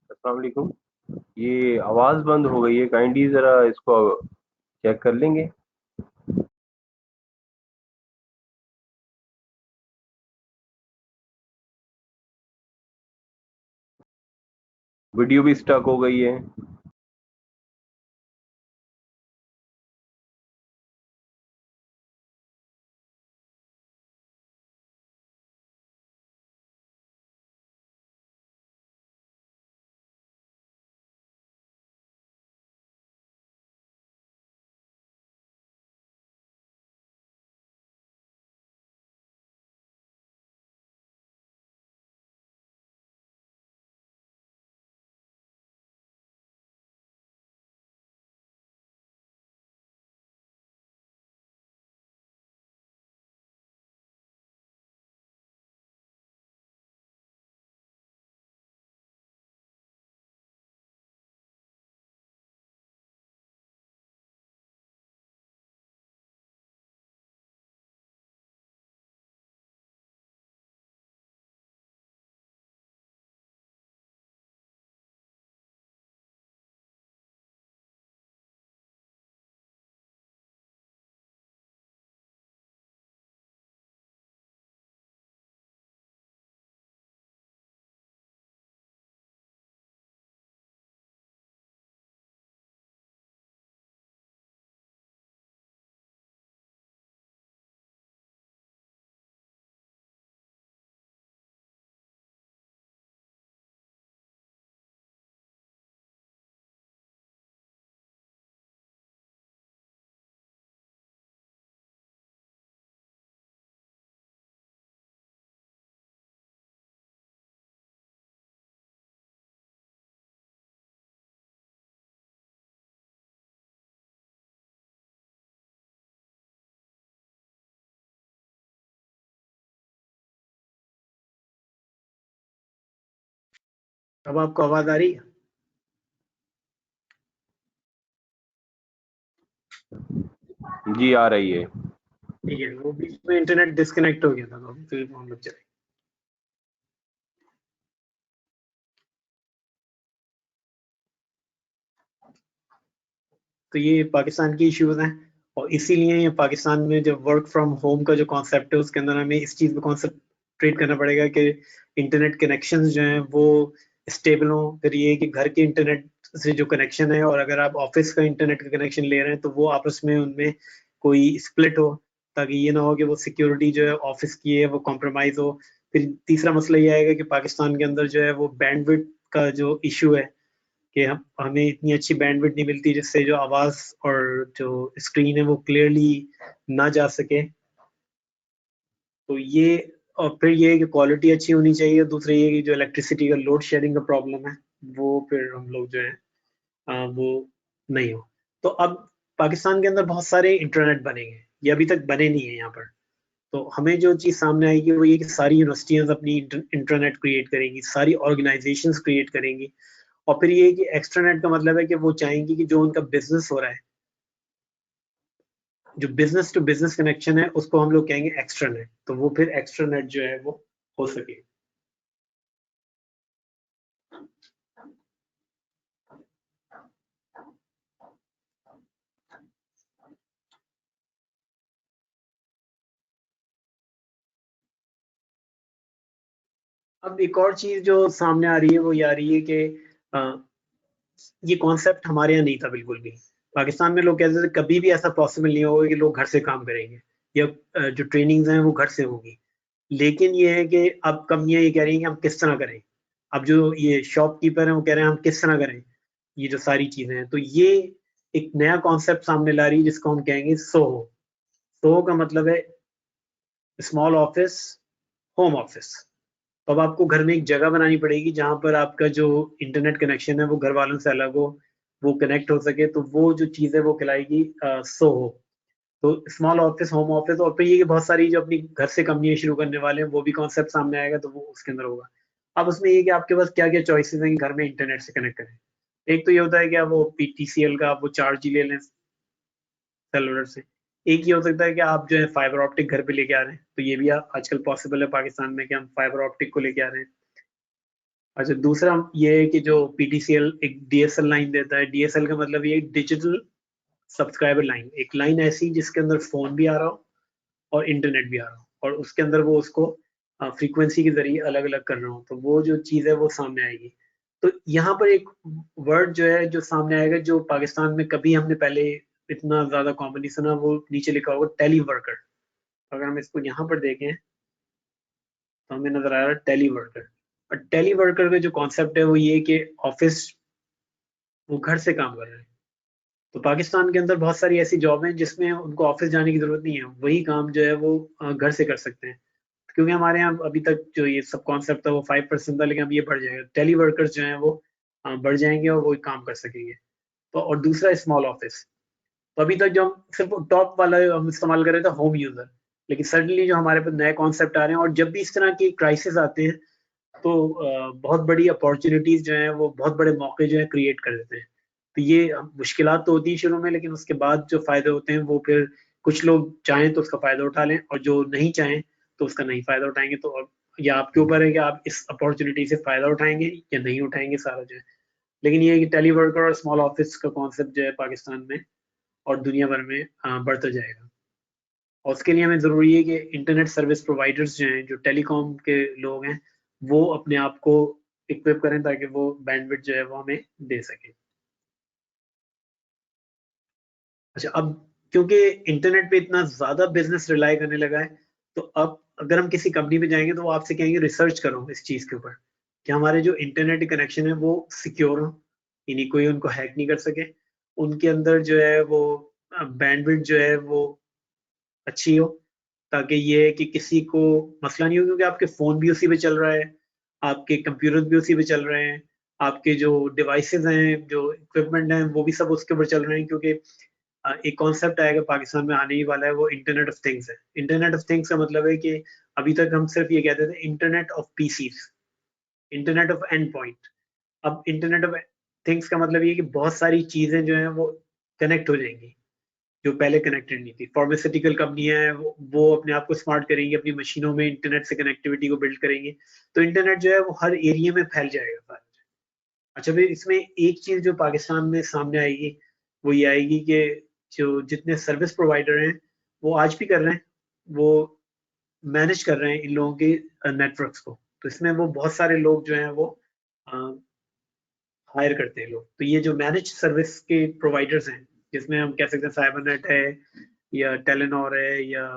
अस्सलाम वालेकुम। ये आवाज बंद हो गई है, काइंडली जरा इसको चेक कर लेंगे। वीडियो भी स्टक हो गई है। अब आपको आवाज आ रही है? जी आ रही है। ठीक है, वो बीच में इंटरनेट डिस्कनेक्ट हो गया था, तो फिर हम लोग चले। तो ये पाकिस्तान की इश्यूज हैं, और इसीलिए ये पाकिस्तान में जो वर्क फ्रॉम होम का जो कॉन्सेप्ट है उसके अंदर हमें इस चीज़ पे कॉन्सेंट्रेट करना पड़ेगा कि इंटरनेट कनेक्शंस जो हैं वो स्टेबल हों। फिर ये कि घर के इंटरनेट से जो कनेक्शन है, और अगर आप ऑफिस का इंटरनेट का कनेक्शन ले रहे हैं तो वो आपस में उनमें कोई स्प्लिट हो, ताकि ये ना हो कि वो सिक्योरिटी जो है ऑफिस की है वो कॉम्प्रोमाइज हो। फिर तीसरा मसला ये आएगा कि पाकिस्तान के अंदर जो है वो बैंडविड्थ का जो इशू है, कि हम हमें इतनी अच्छी बैंडविड्थ नहीं मिलती जिससे जो आवाज और जो स्क्रीन है वो क्लियरली ना जा सके। तो ये, और फिर ये है कि क्वालिटी अच्छी होनी चाहिए। दूसरा ये कि जो इलेक्ट्रिसिटी का लोड शेयरिंग का प्रॉब्लम है वो फिर हम लोग जो है वो नहीं हो। तो अब पाकिस्तान के अंदर बहुत सारे इंटरनेट बनेंगे, ये अभी तक बने नहीं है यहाँ पर। तो हमें जो चीज़ सामने आएगी वो ये कि सारी यूनिवर्सिटीज़ अपनी इंटरनेट क्रिएट करेंगी, सारी ऑर्गेनाइजेशंस क्रिएट करेंगी। और फिर ये कि एक्स्ट्रानेट का मतलब है कि वो चाहेंगी कि जो उनका बिजनेस हो रहा है, जो बिजनेस टू बिजनेस कनेक्शन है, उसको हम लोग कहेंगे एक्स्ट्रानेट। तो वो फिर एक्स्ट्रानेट जो है वो हो सके। अब एक और चीज जो सामने आ रही है वो ये आ रही है कि ये कॉन्सेप्ट हमारे यहाँ नहीं था बिल्कुल भी। पाकिस्तान में लोग कहते थे कभी भी ऐसा पॉसिबल नहीं होगा कि लोग घर से काम करेंगे, या जो ट्रेनिंग्स हैं वो घर से होगी। लेकिन ये है कि अब कंपनियां ये कह रही हैं कि हम किस तरह करें। अब जो ये शॉपकीपर हैं वो कह रहे हैं हम किस तरह करें ये जो सारी चीजें हैं। तो ये एक नया कॉन्सेप्ट सामने ला रही है जिसको हम कहेंगे सोहो। सोहो का मतलब है स्मॉल ऑफिस, होम ऑफिस। तो अब आपको घर में एक जगह बनानी पड़ेगी जहां पर आपका जो इंटरनेट कनेक्शन है वो घर वालों से अलग हो, वो कनेक्ट हो सके। तो वो जो चीज़ है वो कहलाएगी सोहो। तो स्मॉल ऑफिस, होम ऑफिस, और फिर ये कि बहुत सारी जो अपनी घर से कंपनियां शुरू करने वाले हैं वो भी कॉन्सेप्ट सामने आएगा, तो वो उसके अंदर होगा। अब उसमें ये कि आपके पास क्या क्या चॉइसेस हैं कि घर में इंटरनेट से कनेक्ट करें। एक तो ये होता है कि आप वो पीटीसीएल का आप वो चार्ज ही ले लें सेलुलर से। एक ये हो सकता है कि आप जो है फाइबर ऑप्टिक घर पे लेके आ रहे हैं, तो ये भी आजकल पॉसिबल है पाकिस्तान में कि हम फाइबर ऑप्टिक को लेके आ रहे हैं। अच्छा, दूसरा ये है कि जो पीटीसीएल एक डीएसएल लाइन देता है। डीएसएल का मतलब ये डिजिटल सब्सक्राइबर लाइन, एक लाइन ऐसी जिसके अंदर फोन भी आ रहा हो और इंटरनेट भी आ रहा हो, और उसके अंदर वो उसको फ्रीक्वेंसी के जरिए अलग अलग कर रहा हूँ, तो वो जो चीज़ है वो सामने आएगी। तो यहाँ पर एक वर्ड जो है जो सामने आएगा, जो पाकिस्तान में कभी हमने पहले इतना ज्यादा कॉमन नहीं सुना, वो नीचे लिखा होगा टेली वर्कर। अगर हम इसको यहाँ पर देखें तो हमें नजर आ रहा है टेली वर्कर। और टेली वर्कर का जो कॉन्सेप्ट है वो ये कि ऑफिस, वो घर से काम कर रहे हैं। तो पाकिस्तान के अंदर बहुत सारी ऐसी जॉब हैं जिसमें उनको ऑफिस जाने की जरूरत नहीं है, वही काम जो है वो घर से कर सकते हैं। क्योंकि हमारे यहाँ अभी तक जो ये सब कॉन्सेप्ट था वो 5% था, लेकिन अब ये बढ़ जाएगा। टेली वर्कर्स जो हैं वो बढ़ जाएंगे और वो काम कर सकेंगे। तो और दूसरा स्मॉल ऑफिस। तो अभी तक जो हम सिर्फ टॉप वाला हम इस्तेमाल कर रहे थे होम यूजर, लेकिन सडनली जो हमारे पास नए कॉन्सेप्ट आ रहे हैं, और जब भी इस तरह की क्राइसिस आते हैं तो बहुत बड़ी अपॉर्चुनिटीज जो हैं वो बहुत बड़े मौके जो है क्रिएट कर देते हैं। तो ये मुश्किलात तो होती है शुरू में, लेकिन उसके बाद जो फायदे होते हैं वो फिर कुछ लोग चाहें तो उसका फायदा उठा लें, और जो नहीं चाहें तो उसका नहीं फायदा उठाएंगे। तो ये आपके ऊपर है कि आप इस अपॉर्चुनिटी से फायदा उठाएंगे या नहीं उठाएंगे सारा जो है। लेकिन ये है कि टेलीवर्कर और स्मॉल ऑफिस का कॉन्सेप्ट जो है पाकिस्तान में और दुनिया भर में बढ़ता जाएगा। और उसके लिए हमें ज़रूरी है कि इंटरनेट सर्विस प्रोवाइडर्स जो हैं, जो टेलीकॉम के लोग हैं, वो अपने आप को इक्विप करें ताकि वो बैंडविड्थ जो है वो हमें दे सकें। अच्छा, अब क्योंकि इंटरनेट पे इतना ज़्यादा बिजनेस रिलाई करने लगा है, तो अब अगर हम किसी कंपनी में जाएंगे तो वो आपसे कहेंगे रिसर्च करो इस चीज़ के ऊपर कि हमारे जो इंटरनेट कनेक्शन है वो सिक्योर हो, यानी कोई उनको हैक नहीं कर सके। उनके अंदर जो है वो बैंडविड्थ जो है वो अच्छी हो, ताकि ये है कि किसी को मसला नहीं हो, क्योंकि आपके फ़ोन भी उसी पे चल रहा है, आपके कंप्यूटर भी उसी पे चल रहे हैं, आपके जो डिवाइसेज़ हैं, जो इक्विपमेंट हैं, वो भी सब उसके ऊपर चल रहे हैं। क्योंकि एक कॉन्सेप्ट आएगा पाकिस्तान में आने ही वाला है, वो इंटरनेट ऑफ थिंग्स है। इंटरनेट ऑफ थिंग्स का मतलब है कि अभी तक हम सिर्फ ये कहते थे internet of PCs, internet of end point. अब इंटरनेट ऑफ थिंग्स का मतलब ये है कि बहुत सारी चीजें जो हैं वो कनेक्ट हो जाएंगी जो पहले कनेक्टेड नहीं थी। फार्मास्यूटिकल कंपनियां हैं वो अपने आप को स्मार्ट करेंगी, अपनी मशीनों में इंटरनेट से कनेक्टिविटी को बिल्ड करेंगे, तो इंटरनेट जो है वो हर एरिया में फैल जाएगा। अच्छा, फिर इसमें एक चीज जो पाकिस्तान में सामने आएगी वो ये आएगी कि जो जितने सर्विस प्रोवाइडर हैं वो आज भी कर रहे हैं, वो मैनेज कर रहे हैं इन लोगों के नेटवर्क्स को। तो इसमें वो बहुत सारे लोग जो हैं वो हायर करते हैं लोग। तो ये जो मैनेज सर्विस के प्रोवाइडर्स हैं, जिसमें हम कह सकते हैं फाइबरनेट है या टेलीनॉर है या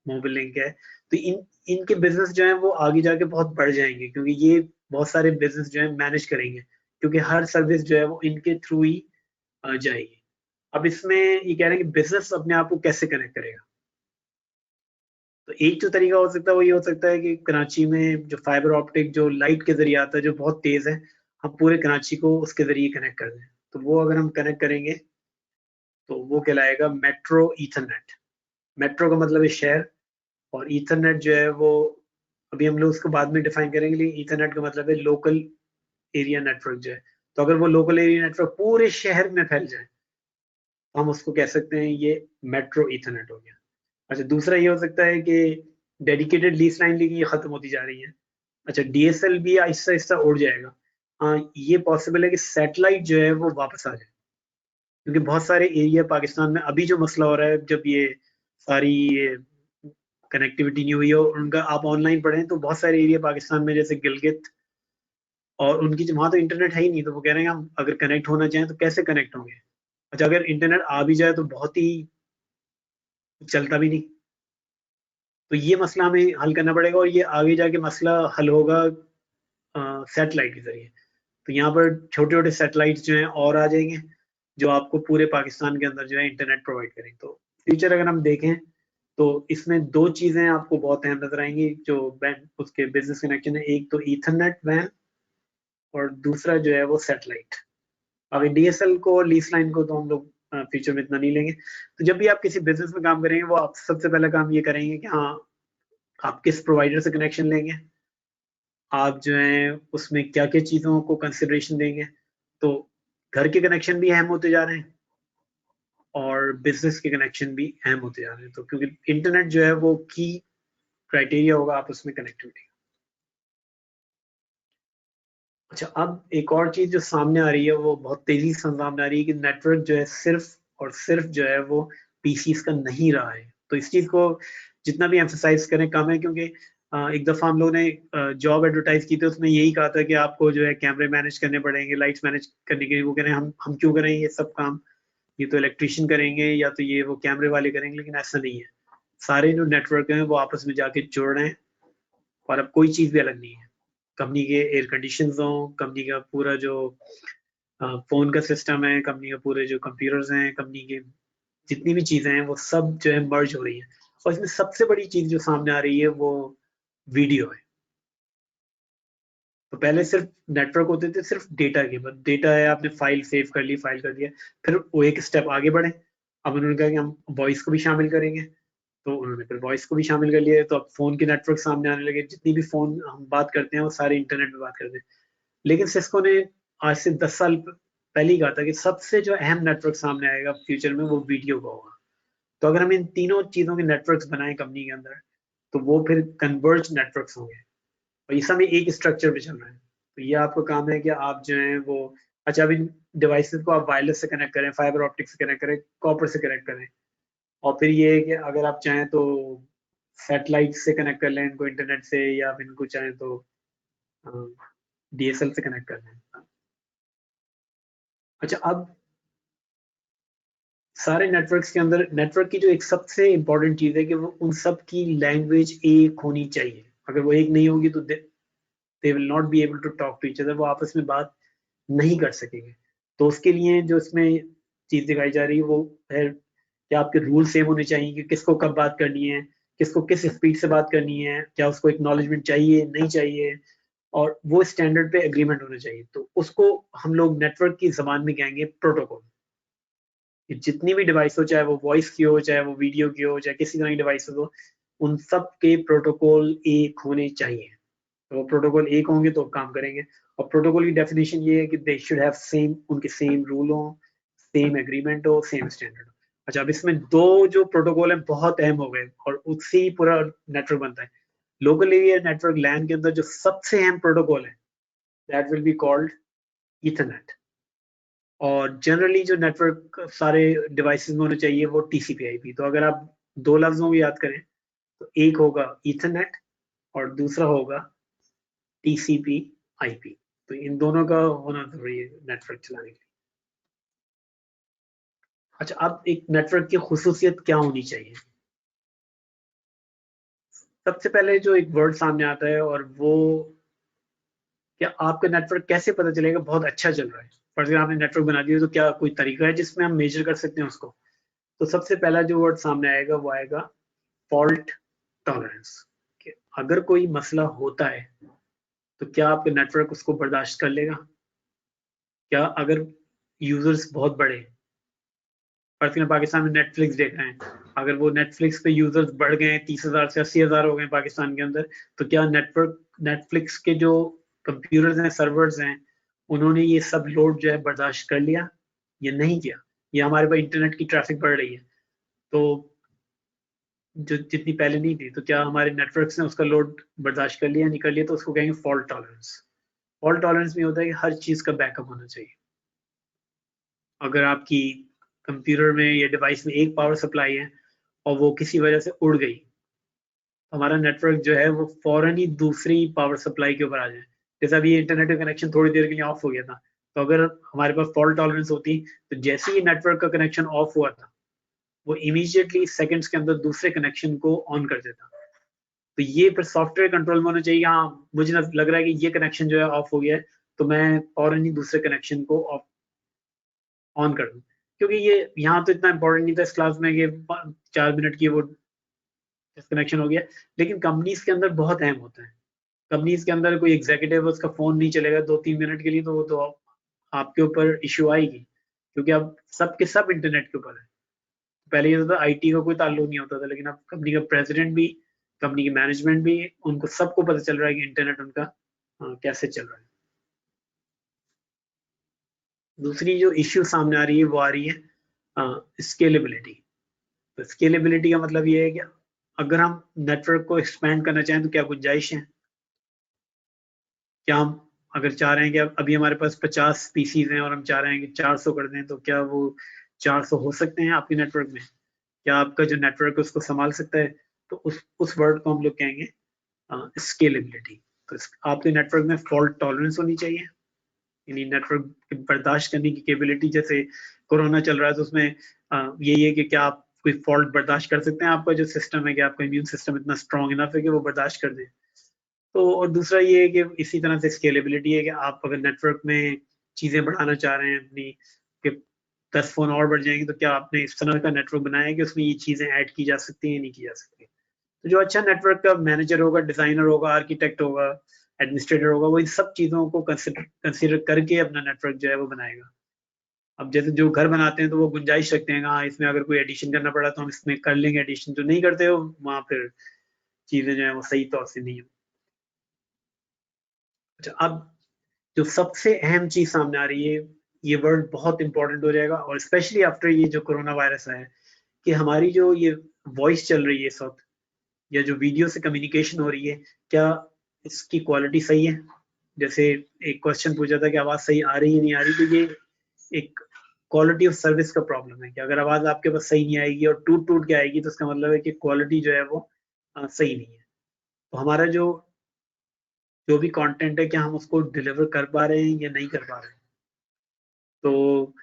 मोबिल लिंक है, तो इनके बिजनेस जो है वो आगे जाके बहुत बढ़ जाएंगे, क्योंकि ये बहुत सारे बिजनेस जो है मैनेज करेंगे, क्योंकि हर सर्विस जो है वो इनके थ्रू ही जाएगी। अब इसमें ये कह रहे हैं कि बिजनेस अपने आप को कैसे कनेक्ट करेगा। तो एक जो तरीका हो सकता है वो ये हो सकता है कि कराची में जो फाइबर ऑप्टिक जो लाइट के जरिए आता है जो बहुत तेज है, हम पूरे कराची को उसके जरिए कनेक्ट कर दें। तो वो अगर हम कनेक्ट करेंगे तो वो कहलाएगा मेट्रो ईथरनेट। मेट्रो का मतलब है शहर, और ईथरनेट जो है वो अभी हम लोग उसको बाद में डिफाइन करेंगे, लेकिन ईथरनेट का मतलब है लोकल एरिया नेटवर्क जो है। तो अगर वो लोकल एरिया नेटवर्क पूरे शहर में फैल जाए तो हम उसको कह सकते हैं ये मेट्रो ईथरनेट हो गया। अच्छा, दूसरा ये हो सकता है कि डेडिकेटेड लीज लाइन, लेकिन ये खत्म होती जा रही है। अच्छा, डीएसएल भी आहिस्ता आहिस्ता उड़ जाएगा। हाँ, ये पॉसिबल है कि सैटेलाइट जो है वो वापस आ जाए, क्योंकि बहुत सारे एरिया पाकिस्तान में अभी जो मसला हो रहा है, जब ये सारी कनेक्टिविटी नहीं हुई है और उनका आप ऑनलाइन पढ़ें, तो बहुत सारे एरिया पाकिस्तान में जैसे गिलगित और उनकी वहां तो इंटरनेट है ही नहीं, तो वो कह रहे हैं हम अगर कनेक्ट होना चाहें तो कैसे कनेक्ट होंगे। अच्छा, अगर इंटरनेट आ भी जाए तो बहुत ही चलता भी नहीं। तो ये मसला हमें हल करना पड़ेगा, और ये आगे जाके मसला हल होगा सैटेलाइट के जरिए। तो यहाँ पर छोटे छोटे सैटेलाइट जो हैं और आ जाएंगे, जो आपको पूरे पाकिस्तान के अंदर जो है इंटरनेट प्रोवाइड करेंगे। तो फ्यूचर अगर हम देखें तो इसमें दो चीजें आपको बहुत अहम नजर आएंगी जो उसके बिजनेस कनेक्शन है। एक तो ईथरनेट वैन, और दूसरा जो है वो सैटेलाइट। अभी डीएसएल को और लीज लाइन को तो हम लोग फ्यूचर में इतना नहीं लेंगे। तो जब भी आप किसी बिजनेस में काम करेंगे, वो आप सबसे पहला काम ये करेंगे कि हाँ, आप किस प्रोवाइडर से कनेक्शन लेंगे, आप जो है उसमें क्या क्या चीज़ों को कंसिडरेशन देंगे। तो घर के कनेक्शन भी अहम होते जा रहे हैं और बिजनेस के कनेक्शन भी अहम होते जा रहे हैं, तो क्योंकि इंटरनेट जो है वो की क्राइटेरिया होगा आप उसमें कनेक्टिविटी। अच्छा, अब एक और चीज जो सामने आ रही है वो बहुत तेजी से सामने आ रही है कि नेटवर्क जो है सिर्फ और सिर्फ जो है वो पीसीस का नहीं रहा है। तो इस चीज को जितना भी एम्फसाइज करें कम है, क्योंकि एक दफा हम लोगों ने जॉब एडवर्टाइज की थी, उसमें यही कहा था कि आपको जो है कैमरे मैनेज करने पड़ेंगे, लाइट्स मैनेज करने के लिए। वो कह रहे हैं हम क्यों करें ये सब काम, ये तो इलेक्ट्रिशियन करेंगे या तो ये वो कैमरे वाले करेंगे। लेकिन ऐसा नहीं है, सारे जो नेटवर्क हैं वो आपस में जाके जुड़ रहे हैं, और अब कोई चीज भी अलग नहीं है। कंपनी के एयर कंडीशन हों, कंपनी का पूरा जो फोन का सिस्टम है, कंपनी का पूरे जो कंप्यूटर्स हैं, कंपनी के जितनी भी चीजें हैं वो सब जो है मर्ज हो रही हैं। और इसमें सबसे बड़ी चीज जो सामने आ रही है वो वीडियो है। तो पहले सिर्फ नेटवर्क होते थे सिर्फ डेटा के, बस डेटा है, आपने फाइल सेव कर ली, फाइल कर दिया। फिर वो एक स्टेप आगे बढ़े, अब उन्होंने कहा कि हम वॉइस को भी शामिल करेंगे, तो उन्होंने फिर वॉइस को भी शामिल कर लिया। तो अब फोन के नेटवर्क सामने आने लगे, जितनी भी फोन हम बात करते हैं वो सारे इंटरनेट पे बात करते हैं। लेकिन सिस्को ने आज से 10 साल पहले ही कहा था कि सबसे जो अहम नेटवर्क सामने आएगा फ्यूचर में वो वीडियो का होगा। तो अगर हम इन तीनों चीजों के नेटवर्क्स बनाएं कंपनी के अंदर, तो वो फिर कन्वर्ज नेटवर्क्स होंगे, और ये सब एक स्ट्रक्चर पे चल रहे हैं। तो ये आपका काम है कि आप जो है वो, अच्छा, अब इन डिवाइसेस को आप वायरलेस से कनेक्ट करें, फाइबर ऑप्टिक से कनेक्ट करें, कॉपर से कनेक्ट करें, और फिर ये है कि अगर आप चाहें तो सैटेलाइट से कनेक्ट कर लें इनको इंटरनेट से, या फिर इनको चाहें तो डीएसएल से कनेक्ट कर लें। अच्छा, अब सारे नेटवर्क्स के अंदर नेटवर्क की जो एक सबसे इंपॉर्टेंट चीज है कि वो उन सब की लैंग्वेज एक होनी चाहिए। अगर वो एक नहीं होगी तो they will not be able to talk to each other, वो आपस में बात नहीं कर सकेंगे। तो उसके लिए जो इसमें चीज दिखाई जा रही है वो है कि आपके रूल सेम होने चाहिए कि किसको कब बात करनी है, किसको किस स्पीड से बात करनी है, क्या उसको एक्नॉलेजमेंट चाहिए नहीं चाहिए, और वो स्टैंडर्ड पे एग्रीमेंट होना चाहिए। तो उसको हम लोग नेटवर्क की जबान में कहेंगे प्रोटोकॉल। कि जितनी भी डिवाइस हो, चाहे वो वॉइस की हो, चाहे वो वीडियो की हो, चाहे किसी तरह की डिवाइस हो, उन सब के प्रोटोकॉल एक होने चाहिए। तो वो प्रोटोकॉल एक होंगे तो काम करेंगे। और प्रोटोकॉल की डेफिनेशन ये है कि दे शुड हैव सेम, उनके सेम रूल हो, सेम एग्रीमेंट हो, सेम स्टैंडर्ड हो। अच्छा, अब इसमें दो जो प्रोटोकॉल है बहुत अहम हो गए और उससे ही पूरा नेटवर्क बनता है। लोकल एरिया नेटवर्क लैन के अंदर जो सबसे अहम प्रोटोकॉल है that will be called Ethernet. और जनरली जो नेटवर्क सारे डिवाइसेस में होने चाहिए वो टीसीपी/आईपी। तो अगर आप दो लफ्जों को याद करें तो एक होगा ईथरनेट और दूसरा होगा टीसीपी/आईपी। तो इन दोनों का होना जरूरी है नेटवर्क चलाने के लिए। अच्छा, अब एक नेटवर्क की खुसूसियत क्या होनी चाहिए? सबसे पहले जो एक वर्ड सामने आता है और वो क्या आपका नेटवर्क कैसे पता चलेगा बहुत अच्छा चल रहा है? फॉर एग्जाम्पल आपने नेटवर्क बना दिया तो क्या कोई तरीका है जिसमें हम मेजर कर सकते हैं उसको? तो सबसे पहला जो वर्ड सामने आएगा वो आएगा फॉल्ट टॉलरेंस। अगर कोई मसला होता है तो क्या आपका नेटवर्क उसको बर्दाश्त कर लेगा? क्या अगर यूजर्स बहुत बड़े, पर पाकिस्तान में नेटफ्लिक्स देख रहे हैं, अगर वो नेटफ्लिक्स पे यूजर्स बढ़ गए 30,000 से 80,000 हो गए पाकिस्तान के अंदर, तो क्या नेटफ्लिक्स के जो कंप्यूटर्स हैं, सर्वर्स हैं, उन्होंने ये सब लोड जो है बर्दाश्त कर लिया या नहीं किया? या हमारे पास इंटरनेट की ट्रैफिक बढ़ रही है तो जो जितनी पहले नहीं थी, तो क्या हमारे नेटवर्क्स ने उसका लोड बर्दाश्त कर लिया, नहीं कर लिया? तो उसको कहेंगे फॉल्ट टॉलरेंस। फॉल्ट टॉलरेंस में होता है कि हर चीज का बैकअप होना चाहिए। अगर आपकी कंप्यूटर में या डिवाइस में एक पावर सप्लाई है और वो किसी वजह से उड़ गई, तो हमारा नेटवर्क जो है वो फौरन ही दूसरी पावर सप्लाई के ऊपर आ जाए। जैसे अभी इंटरनेट का कनेक्शन थोड़ी देर के लिए ऑफ हो गया था, तो अगर हमारे पास फॉल्ट टॉलरेंस होती तो जैसे ही नेटवर्क का कनेक्शन ऑफ हुआ था वो इमीडिएटली सेकंड्स के अंदर दूसरे कनेक्शन को ऑन कर देता। तो ये फिर सॉफ्टवेयर कंट्रोल में होना चाहिए। हाँ, मुझे लग रहा है कि ये कनेक्शन जो है ऑफ हो गया है, तो मैं फौरन ही दूसरे कनेक्शन को ऑफ ऑन कर दूं। क्योंकि ये यहाँ तो इतना इंपॉर्टेंट नहीं था इस क्लास में कि 4 मिनट की वो डिस्कनेक्शन हो गया, लेकिन कंपनीज के अंदर बहुत अहम होता है। कंपनीज के अंदर कोई एग्जीक्यूटिव उसका फोन नहीं चलेगा 2-3 मिनट के लिए, तो वो तो आपके ऊपर इश्यू आएगी, क्योंकि अब सब के सब इंटरनेट के ऊपर है। पहले ये था आईटी का कोई ताल्लुक नहीं होता था, लेकिन अब कंपनी का प्रेसिडेंट भी, कंपनी की मैनेजमेंट भी, उनको सबको पता चल रहा है कि इंटरनेट उनका कैसे चल रहा है। दूसरी जो इश्यू सामने आ रही है वो आ रही है स्केलेबिलिटी। तो स्केलेबिलिटी का मतलब ये है कि अगर हम नेटवर्क को एक्सपेंड करना चाहें तो क्या गुंजाइश है? क्या हम अगर चाह रहे हैं कि अभी हमारे पास 50 पीसीज हैं और हम चाह रहे हैं कि 400 कर दें, तो क्या वो 400 हो सकते हैं आपके नेटवर्क में? क्या आपका जो नेटवर्क है उसको संभाल सकता है? तो उस वर्ड को हम लोग कहेंगे स्केलेबिलिटी। तो आपके नेटवर्क में फॉल्ट टॉलरेंस होनी चाहिए, यानी नेटवर्क बर्दाश्त करने की कैपेबिलिटी। जैसे कोरोना चल रहा है तो उसमें यही है कि क्या आप कोई फॉल्ट बर्दाश्त कर सकते हैं? आपका जो सिस्टम है कि आपका इम्यून सिस्टम इतना स्ट्रॉन्ग इनफ है कि वो बर्दाश्त कर दे। तो और दूसरा ये है कि इसी तरह से स्केलेबिलिटी है कि आप अगर नेटवर्क में चीज़ें बढ़ाना चाह रहे हैं अपनी, कि 10 फोन और बढ़ जाएंगे, तो क्या आपने इस तरह का नेटवर्क बनाया है कि उसमें ये चीज़ें ऐड की जा सकती हैं, नहीं की जा सकती? तो जो अच्छा नेटवर्क का मैनेजर होगा, डिजाइनर होगा, आर्किटेक्ट होगा, एडमिनिस्ट्रेटर होगा, वो इन सब चीज़ों को कंसिडर करके अपना नेटवर्क जो है वो बनाएगा। अब जैसे जो घर बनाते हैं तो वो गुंजाइश रखते हैं, हाँ इसमें अगर कोई एडिशन करना पड़ा तो हम इसमें कर लेंगे एडिशन, जो नहीं करते हो वहाँ फिर चीज़ें जो है वो सही तौर से नहीं हो। अच्छा, अब जो सबसे अहम चीज सामने आ रही है, ये वर्ड बहुत इंपॉर्टेंट हो जाएगा और स्पेशली आफ्टर ये जो कोरोना वायरस है, कि हमारी जो ये वॉइस चल रही है इस वक्त, या जो वीडियो से कम्युनिकेशन हो रही है, क्या इसकी क्वालिटी सही है? जैसे एक क्वेश्चन पूछा था कि आवाज सही आ रही है नहीं आ रही, तो ये एक क्वालिटी ऑफ सर्विस का प्रॉब्लम है कि अगर आवाज आपके पास सही नहीं आएगी और टूट टूट के आएगी, तो उसका मतलब है कि क्वालिटी जो है वो सही नहीं है। तो हमारा जो भी कंटेंट है, क्या हम उसको डिलीवर कर पा रहे हैं या नहीं कर पा रहे हैं? तो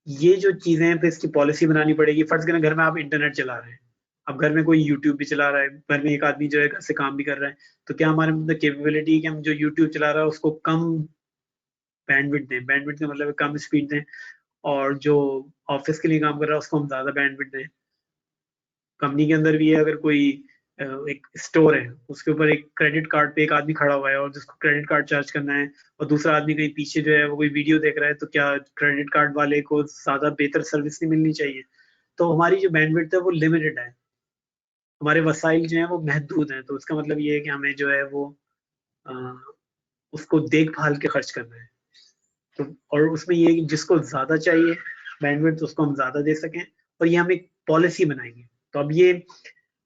ये जो चीजें हैं, फिर इसकी पॉलिसी बनानी पड़ेगी। फर्ज करें घर में आप इंटरनेट चला रहे हैं, अब घर में कोई यूट्यूब भी चला रहा है, घर में एक आदमी जो है घर से काम भी कर रहा है, तो क्या हमारे अंदर कैपेबिलिटी है कि हम जो यूट्यूब चला रहा है उसको कम बैंडविड्थ दें? बैंडविड्थ का मतलब है कम स्पीड दें, और जो ऑफिस के लिए काम कर रहा है उसको हम ज्यादा बैंडविड्थ दें। कंपनी के अंदर भी है, अगर कोई एक स्टोर है, उसके ऊपर एक क्रेडिट कार्ड पे एक आदमी खड़ा हुआ है और जिसको क्रेडिट कार्ड चार्ज करना है, और दूसरा आदमी कहीं पीछे जो है वो कोई वीडियो देख रहा है, तो क्या क्रेडिट कार्ड वाले को ज्यादा बेहतर सर्विस नहीं मिलनी चाहिए? तो हमारी जो बैंडविड्थ है वो लिमिटेड है, हमारे वसाइल जो है वो महदूद हैं। तो उसका मतलब ये है कि हमें जो है वो उसको देखभाल के खर्च करना है। तो और उसमें ये है कि जिसको ज़्यादा चाहिए बैंडविड्थ उसको हम ज़्यादा दे सकें, और ये हम एक पॉलिसी बनाएंगे। तो अब ये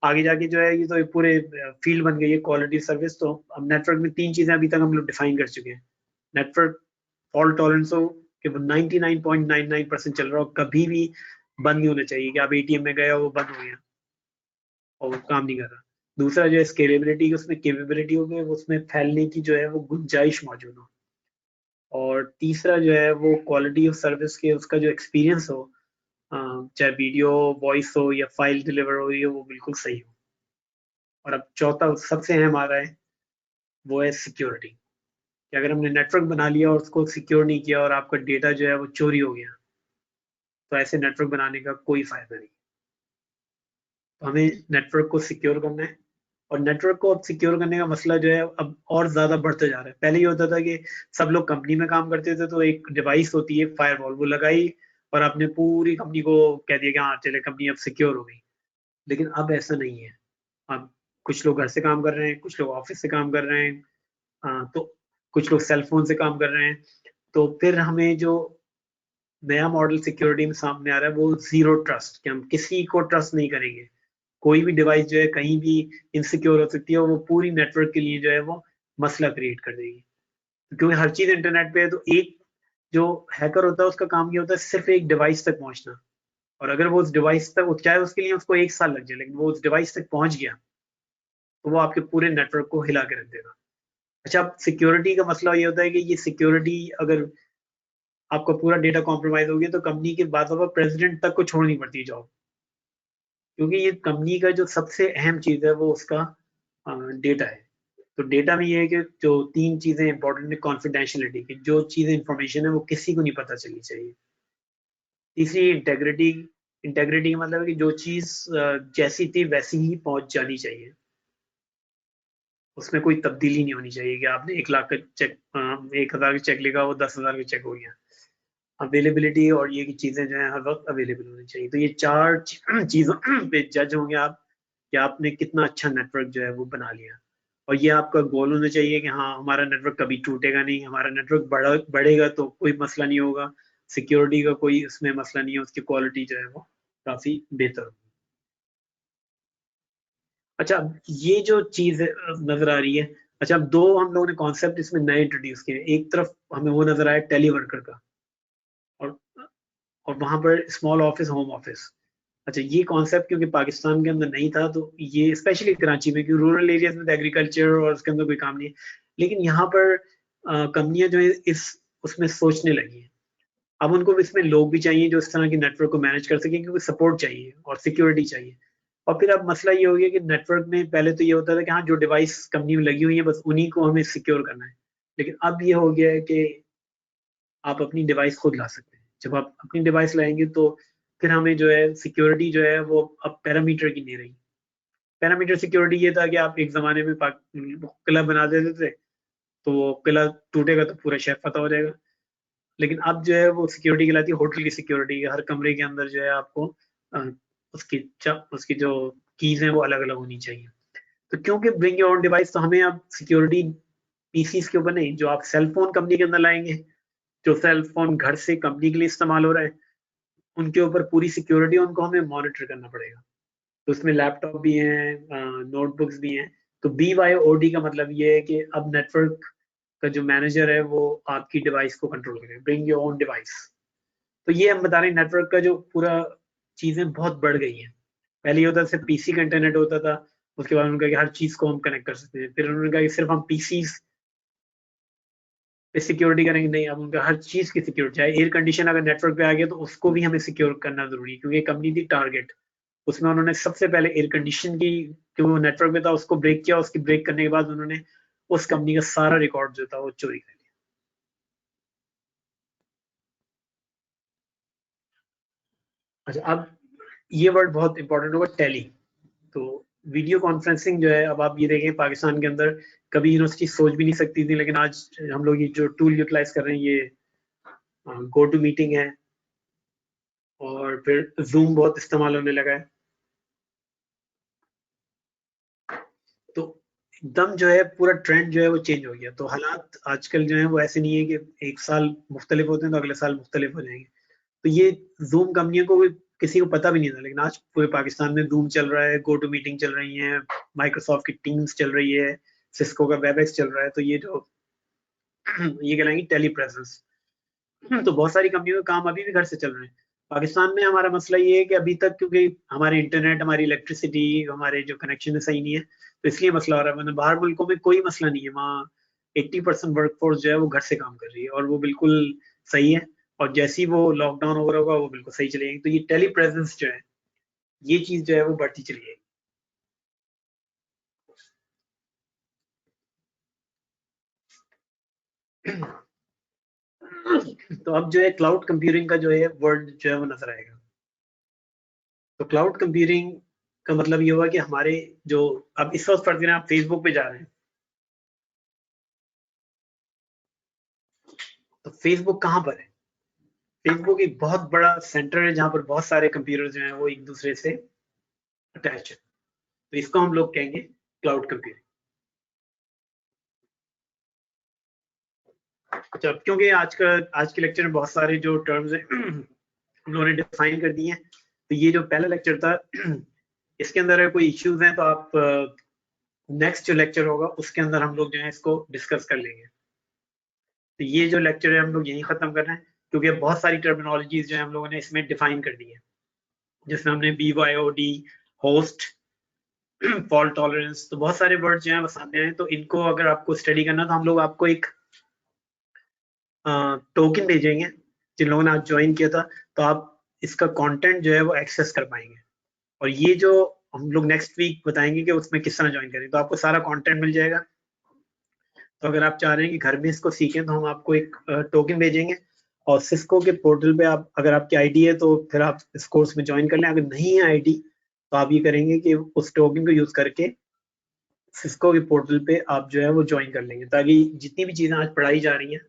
आगे जाके जो है ये तो एक पूरे फील्ड बन गई है क्वालिटी सर्विस। तो अब नेटवर्क में 3 चीज़ें अभी तक हम लोग डिफाइन कर चुके हैं। नेटवर्क फॉल्ट टॉलरेंस हो कि वो 99.99% चल रहा हो, कभी भी बंद नहीं होना चाहिए कि आप एटीएम में गए और वो बंद हो गया और वो काम नहीं कर रहा। दूसरा जो है स्केलेबिलिटी, उसमें केपेबिलिटी हो गई, उसमें फैलने की जो है वो गुंजाइश मौजूद हो। और तीसरा जो है वो क्वालिटी ऑफ सर्विस के उसका जो एक्सपीरियंस हो, चाहे वीडियो वॉइस हो या फाइल डिलीवर हो, ये वो बिल्कुल सही हो। और अब चौथा सबसे अहम आ रहा है, वो है सिक्योरिटी। कि अगर हमने नेटवर्क बना लिया और उसको सिक्योर नहीं किया और आपका डेटा जो है वो चोरी हो गया, तो ऐसे नेटवर्क बनाने का कोई फायदा नहीं। तो हमें नेटवर्क को सिक्योर करना है, और नेटवर्क को अब सिक्योर करने का मसला जो है अब और ज़्यादा बढ़ता जा रहा है। पहले ये होता था कि सब लोग कंपनी में काम करते थे, तो एक डिवाइस होती है फायरवॉल, वो लगाई और आपने पूरी कंपनी को कह दिया कि हाँ चले कंपनी अब सिक्योर हो गई। लेकिन अब ऐसा नहीं है। अब कुछ लोग घर से काम कर रहे हैं, कुछ लोग ऑफिस से काम कर रहे हैं, तो कुछ लोग सेल फोन से काम कर रहे हैं। तो फिर हमें जो नया मॉडल सिक्योरिटी में सामने आ रहा है वो जीरो ट्रस्ट, कि हम किसी को ट्रस्ट नहीं करेंगे। कोई भी डिवाइस जो है कहीं भी इनसिक्योर हो सकती है, और वो पूरी नेटवर्क के लिए जो है वो मसला क्रिएट कर देगी। क्योंकि हर चीज इंटरनेट पे है, तो एक जो हैकर होता है उसका काम ये होता है सिर्फ एक डिवाइस तक पहुंचना। और अगर वो उस डिवाइस तक, चाहे उसके लिए उसको 1 साल लग जाए, लेकिन वो उस डिवाइस तक पहुंच गया तो वो आपके पूरे नेटवर्क को हिला के रख देगा। अच्छा, अब सिक्योरिटी का मसला ये होता है कि ये सिक्योरिटी अगर आपका पूरा डेटा कॉम्प्रोमाइज हो गया तो कंपनी के बाद प्रेसिडेंट तक को छोड़नी पड़ती है जॉब। क्योंकि ये कंपनी का जो सबसे अहम चीज है वो उसका डेटा है। तो डेटा में ये है कि जो 3 चीजें इंपॉर्टेंट है, कॉन्फिडेंशियलिटी की, जो चीजें इंफॉर्मेशन है वो किसी को नहीं पता चलनी चाहिए। तीसरी इंटेग्रिटी। इंटेग्रिटी का मतलब है कि जो चीज जैसी थी वैसी ही पहुंच जानी चाहिए, उसमें कोई तब्दीली नहीं होनी चाहिए कि आपने 1 लाख का चेक 1,000 का चेक लिखा, वो 10,000 का चेक हो गया। अवेलेबिलिटी और ये की चीजें जो है हर वक्त अवेलेबल होनी चाहिए। तो ये 4 चीजों पे जज होंगे आप कि आपने कितना अच्छा नेटवर्क जो है वो बना लिया। और ये आपका गोल होना चाहिए कि हाँ हमारा नेटवर्क कभी टूटेगा नहीं, हमारा नेटवर्क बढ़ेगा तो कोई मसला नहीं होगा, सिक्योरिटी का कोई उसमें मसला नहीं है, उसकी क्वालिटी जो है वो काफी बेहतर होगी। अच्छा, ये जो चीज नजर आ रही है, अच्छा अब 2 हम लोगों ने कॉन्सेप्ट इसमें नए इंट्रोड्यूस किए। एक तरफ हमें वो नजर आया टेलीवर्कर का, और और वहां पर स्मॉल ऑफिस, होम ऑफिस। अच्छा, ये कॉन्सेप्ट क्योंकि पाकिस्तान के अंदर नहीं था, तो ये स्पेशली कराची में, क्योंकि रूरल एरियाज में एग्रीकल्चर और उसके अंदर कोई काम नहीं है। लेकिन यहाँ पर कंपनियां जो है इस उसमें सोचने लगी हैं। अब उनको इसमें लोग भी चाहिए जो इस तरह के नेटवर्क को मैनेज कर सके, क्योंकि सपोर्ट चाहिए और सिक्योरिटी चाहिए। और फिर अब मसला ये हो गया कि नेटवर्क में पहले तो ये होता था कि हाँ जो डिवाइस कंपनी में लगी हुई है बस उन्हीं को हमें सिक्योर करना है। लेकिन अब ये हो गया है कि आप अपनी डिवाइस खुद ला सकते हैं। जब आप अपनी डिवाइस लाएंगे तो फिर हमें जो है सिक्योरिटी जो है वो अब पैरामीटर की नहीं रही। पैरामीटर सिक्योरिटी ये था कि आप एक जमाने में किला बना देते थे, तो वो किला टूटेगा तो पूरा शहर फतेह हो जाएगा। लेकिन अब जो है वो सिक्योरिटी कहलाती है होटल की सिक्योरिटी। हर कमरे के अंदर जो है आपको अ, उसकी जो कीज हैं वो अलग अलग होनी चाहिए। तो क्योंकि ब्रिंग योर ओन डिवाइस, तो हमें अब सिक्योरिटी पीसीस के ऊपर नहीं, जो आप सेल फोन कंपनी के अंदर लाएंगे, जो सेल फोन घर से कंपनी के लिए इस्तेमाल हो रहा है, उनके ऊपर पूरी सिक्योरिटी उनको हमें मॉनिटर करना पड़ेगा। तो उसमें लैपटॉप भी हैं, नोटबुक्स भी हैं। तो BYOD का मतलब ये है कि अब नेटवर्क का जो मैनेजर है वो आपकी डिवाइस को कंट्रोल करे, ब्रिंग योर ओन डिवाइस। तो ये हम बता रहे हैं नेटवर्क का जो पूरा चीजें बहुत बढ़ गई हैं। पहले ये होता था सिर्फ पीसी का इंटरनेट होता था, उसके बाद उन्होंने कहा कि हर चीज को हम कनेक्ट कर सकते हैं। फिर उन्होंने कहा कि सिर्फ हम पीसी पे सिक्योरिटी करेंगे, नहीं, अब उनका हर चीज की सिक्योरिटी, चाहे एयर कंडीशन अगर नेटवर्क पे आ गया तो उसको भी हमें सिक्योर करना जरूरी है। क्योंकि कंपनी थी टारगेट, उसमें उन्होंने सबसे पहले एयर कंडीशन की, क्योंकि वो नेटवर्क में था, उसको ब्रेक किया। उसकी ब्रेक करने के बाद उन्होंने उस कंपनी का सारा रिकॉर्ड जो था वो चोरी कर लिया। अच्छा, अब ये वर्ड बहुत इंपॉर्टेंट होगा, टेली। तो वीडियो कॉन्फ्रेंसिंग जो है, अब आप ये देखें पाकिस्तान के अंदर कभी यूनिवर्सिटी सोच भी नहीं सकती थी, लेकिन आज हम लोग ये जो टूल यूटिलाइज कर रहे हैं, ये गो टू मीटिंग है, और फिर जूम बहुत इस्तेमाल होने लगा है। तो एकदम जो है पूरा ट्रेंड जो है वो चेंज हो गया। तो हालात आजकल जो है वो ऐसे नहीं है कि एक साल मुख्तलिफ होते हैं तो अगले साल मुख्तलिफ हो जाएंगे। तो ये जूम कंपनियों को भी किसी को पता भी नहीं था, लेकिन आज पूरे पाकिस्तान में जूम चल रहा है, गो टू मीटिंग चल रही है, माइक्रोसॉफ्ट की टीम्स चल रही है, सिस्को का वेबएक्स चल रहा है। तो ये जो ये कहलाएंगे टेली प्रेजेंस। तो बहुत सारी कंपनियों का काम अभी भी घर से चल रहे हैं। पाकिस्तान में हमारा मसला ये है कि अभी तक क्योंकि हमारे इंटरनेट, हमारी इलेक्ट्रिसिटी, हमारे जो कनेक्शन है सही नहीं है, तो इसलिए मसला हो रहा है। वरना बाहर मुल्कों में कोई मसला नहीं है, वहाँ 80% वर्कफोर्स जो है वो घर से काम कर रही है और वो बिल्कुल सही है। और जैसे ही वो लॉकडाउन ओवर होगा वो बिल्कुल सही चलेगी। तो ये टेली प्रेजेंस जो है, ये चीज जो है वो बढ़ती चली जाएगी। तो अब जो है क्लाउड कंप्यूटिंग का जो है वर्ड जो है वो नजर आएगा। तो क्लाउड कंप्यूटिंग का मतलब ये हुआ कि हमारे जो अब इस वक्त फर्ज करें आप फेसबुक पे जा रहे हैं, तो फेसबुक कहाँ पर है? फेसबुक एक बहुत बड़ा सेंटर है जहां पर बहुत सारे कंप्यूटर जो हैं वो एक दूसरे से अटैच है। तो इसको हम लोग कहेंगे क्लाउड कंप्यूटिंग। अच्छा, क्योंकि आज के लेक्चर में बहुत सारे जो टर्म्स हैं हम लोगों ने डिफाइन कर दिए हैं, तो ये जो पहला लेक्चर था इसके अंदर अगर कोई इश्यूज हैं तो आप नेक्स्ट जो लेक्चर होगा उसके अंदर हम लोग जो है इसको डिस्कस कर लेंगे। तो ये जो लेक्चर है हम लोग यहीं खत्म कर रहे हैं, क्योंकि बहुत सारी टर्मिनोलॉजीज जो है हम लोगों ने इसमें डिफाइन कर दी है, जिसमें हमने BYOD, होस्ट, फॉल्ट टॉलरेंस, तो बहुत सारे वर्ड जो हैं वो सामने आए। तो इनको अगर आपको स्टडी करना तो हम लोग आपको एक टोकन भेजेंगे। जिन लोगों ने आज ज्वाइन किया था, तो आप इसका कंटेंट जो है वो एक्सेस कर पाएंगे। और ये जो हम लोग नेक्स्ट वीक बताएंगे कि उसमें किस तरह ज्वाइन करें, तो आपको सारा कंटेंट मिल जाएगा। तो अगर आप चाह रहे हैं कि घर में इसको सीखें तो हम आपको एक टोकन भेजेंगे, और सिस्को के पोर्टल पे आप, अगर आपकी आईडी है तो फिर आप इस कोर्स में ज्वाइन कर लें। अगर नहीं है आईडी तो आप ये करेंगे कि उस टोकन को यूज करके सिस्को के पोर्टल पे आप जो है वो ज्वाइन कर लेंगे, ताकि जितनी भी चीजें आज पढ़ाई जा रही हैं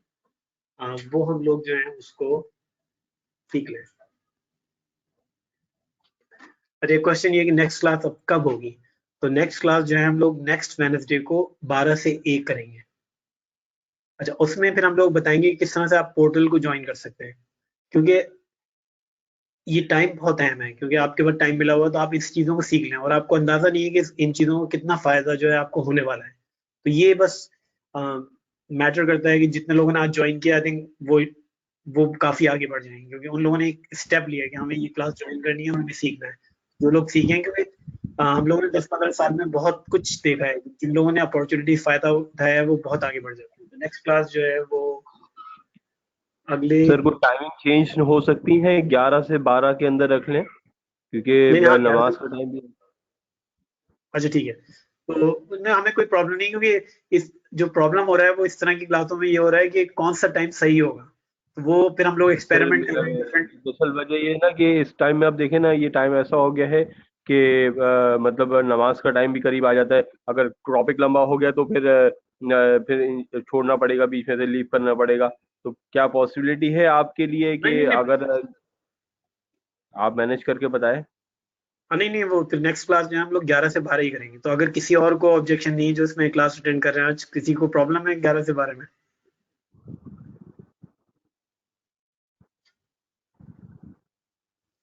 वो हम लोग जो है उसको सीख लें। अच्छा, क्वेश्चन ये कि नेक्स्ट क्लास अब कब होगी? तो नेक्स्ट क्लास जो है हम लोग नेक्स्ट वेडनेसडे को 12 से 1 करेंगे। अच्छा, उसमें फिर हम लोग बताएंगे कि किस तरह से आप पोर्टल को ज्वाइन कर सकते हैं, क्योंकि ये टाइम बहुत अहम है। क्योंकि आपके पास टाइम मिला हुआ तो आप इस चीज़ों को सीख लें, और आपको अंदाज़ा नहीं है कि इन चीज़ों को कितना फ़ायदा जो है आपको होने वाला है। तो ये बस मैटर करता है कि जितने लोगों ने आज ज्वाइन किया, आई थिंक वो काफ़ी आगे बढ़ जाएंगे, क्योंकि उन लोगों ने एक स्टेप लिया कि हमें ये क्लास ज्वाइन करनी है और हमें सीखना है। जो लोग सीखेंगे, क्योंकि हम लोगों ने 10-15 साल में बहुत कुछ देखा है। जिन लोगों ने अपॉर्चुनिटी फ़ायदा उठाया है वो बहुत आगे बढ़ जाते हैं। तो नेक्स्ट क्लास जो है वो अगले, सर कोई टाइमिंग चेंज हो सकती है, 11 से 12 के अंदर रख लें, क्योंकि नहीं, हाँ, नमाज का टाइम भी। अच्छा ठीक है। तो उसमें हमें कोई प्रॉब्लम नहीं, क्योंकि इस जो प्रॉब्लम हो रहा है वो इस तरह की क्लासों में ये हो रहा है कि कौन सा टाइम सही होगा, तो वो फिर हम लोग सर एक्सपेरिमेंट कर रहे हैं डिफरेंट। दरअसल वजह ये है ना कि इस टाइम में आप देखें ना, ये टाइम ऐसा हो गया है कि मतलब नमाज का टाइम भी करीब आ जाता है। अगर टॉपिक लंबा हो गया तो फिर छोड़ना पड़ेगा, बीच में से लीव करना पड़ेगा। तो क्या पॉसिबिलिटी है आपके लिए नहीं कि नहीं नहीं, अगर आप मैनेज करके बताएं? नहीं नहीं, वो फिर नेक्स्ट क्लास जो है हम लोग 11 से 12 ही करेंगे। तो अगर किसी और को ऑब्जेक्शन नहीं है जो इसमें क्लास अटेंड कर रहे हैं आज, किसी को प्रॉब्लम है 11 से 12 में?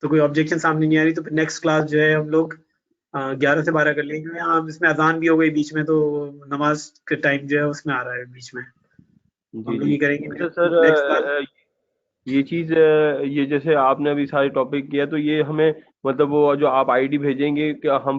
तो कोई ऑब्जेक्शन सामने नहीं आ रही, तो फिर नेक्स्ट क्लास जो है हम लोग 11 से 12 कर लेंगे। हाँ, इसमें अजान भी हो गई बीच में, तो नमाज के टाइम जो है उसमें आ रहा है बीच में। हम जी लोग जी। ये करेंगे अच्छा सर, नेक्स्ट क्लास। ये चीज़, ये जैसे आपने अभी सारे टॉपिक किया, तो ये हमें मतलब वो जो आप आईडी भेजेंगे, क्या हम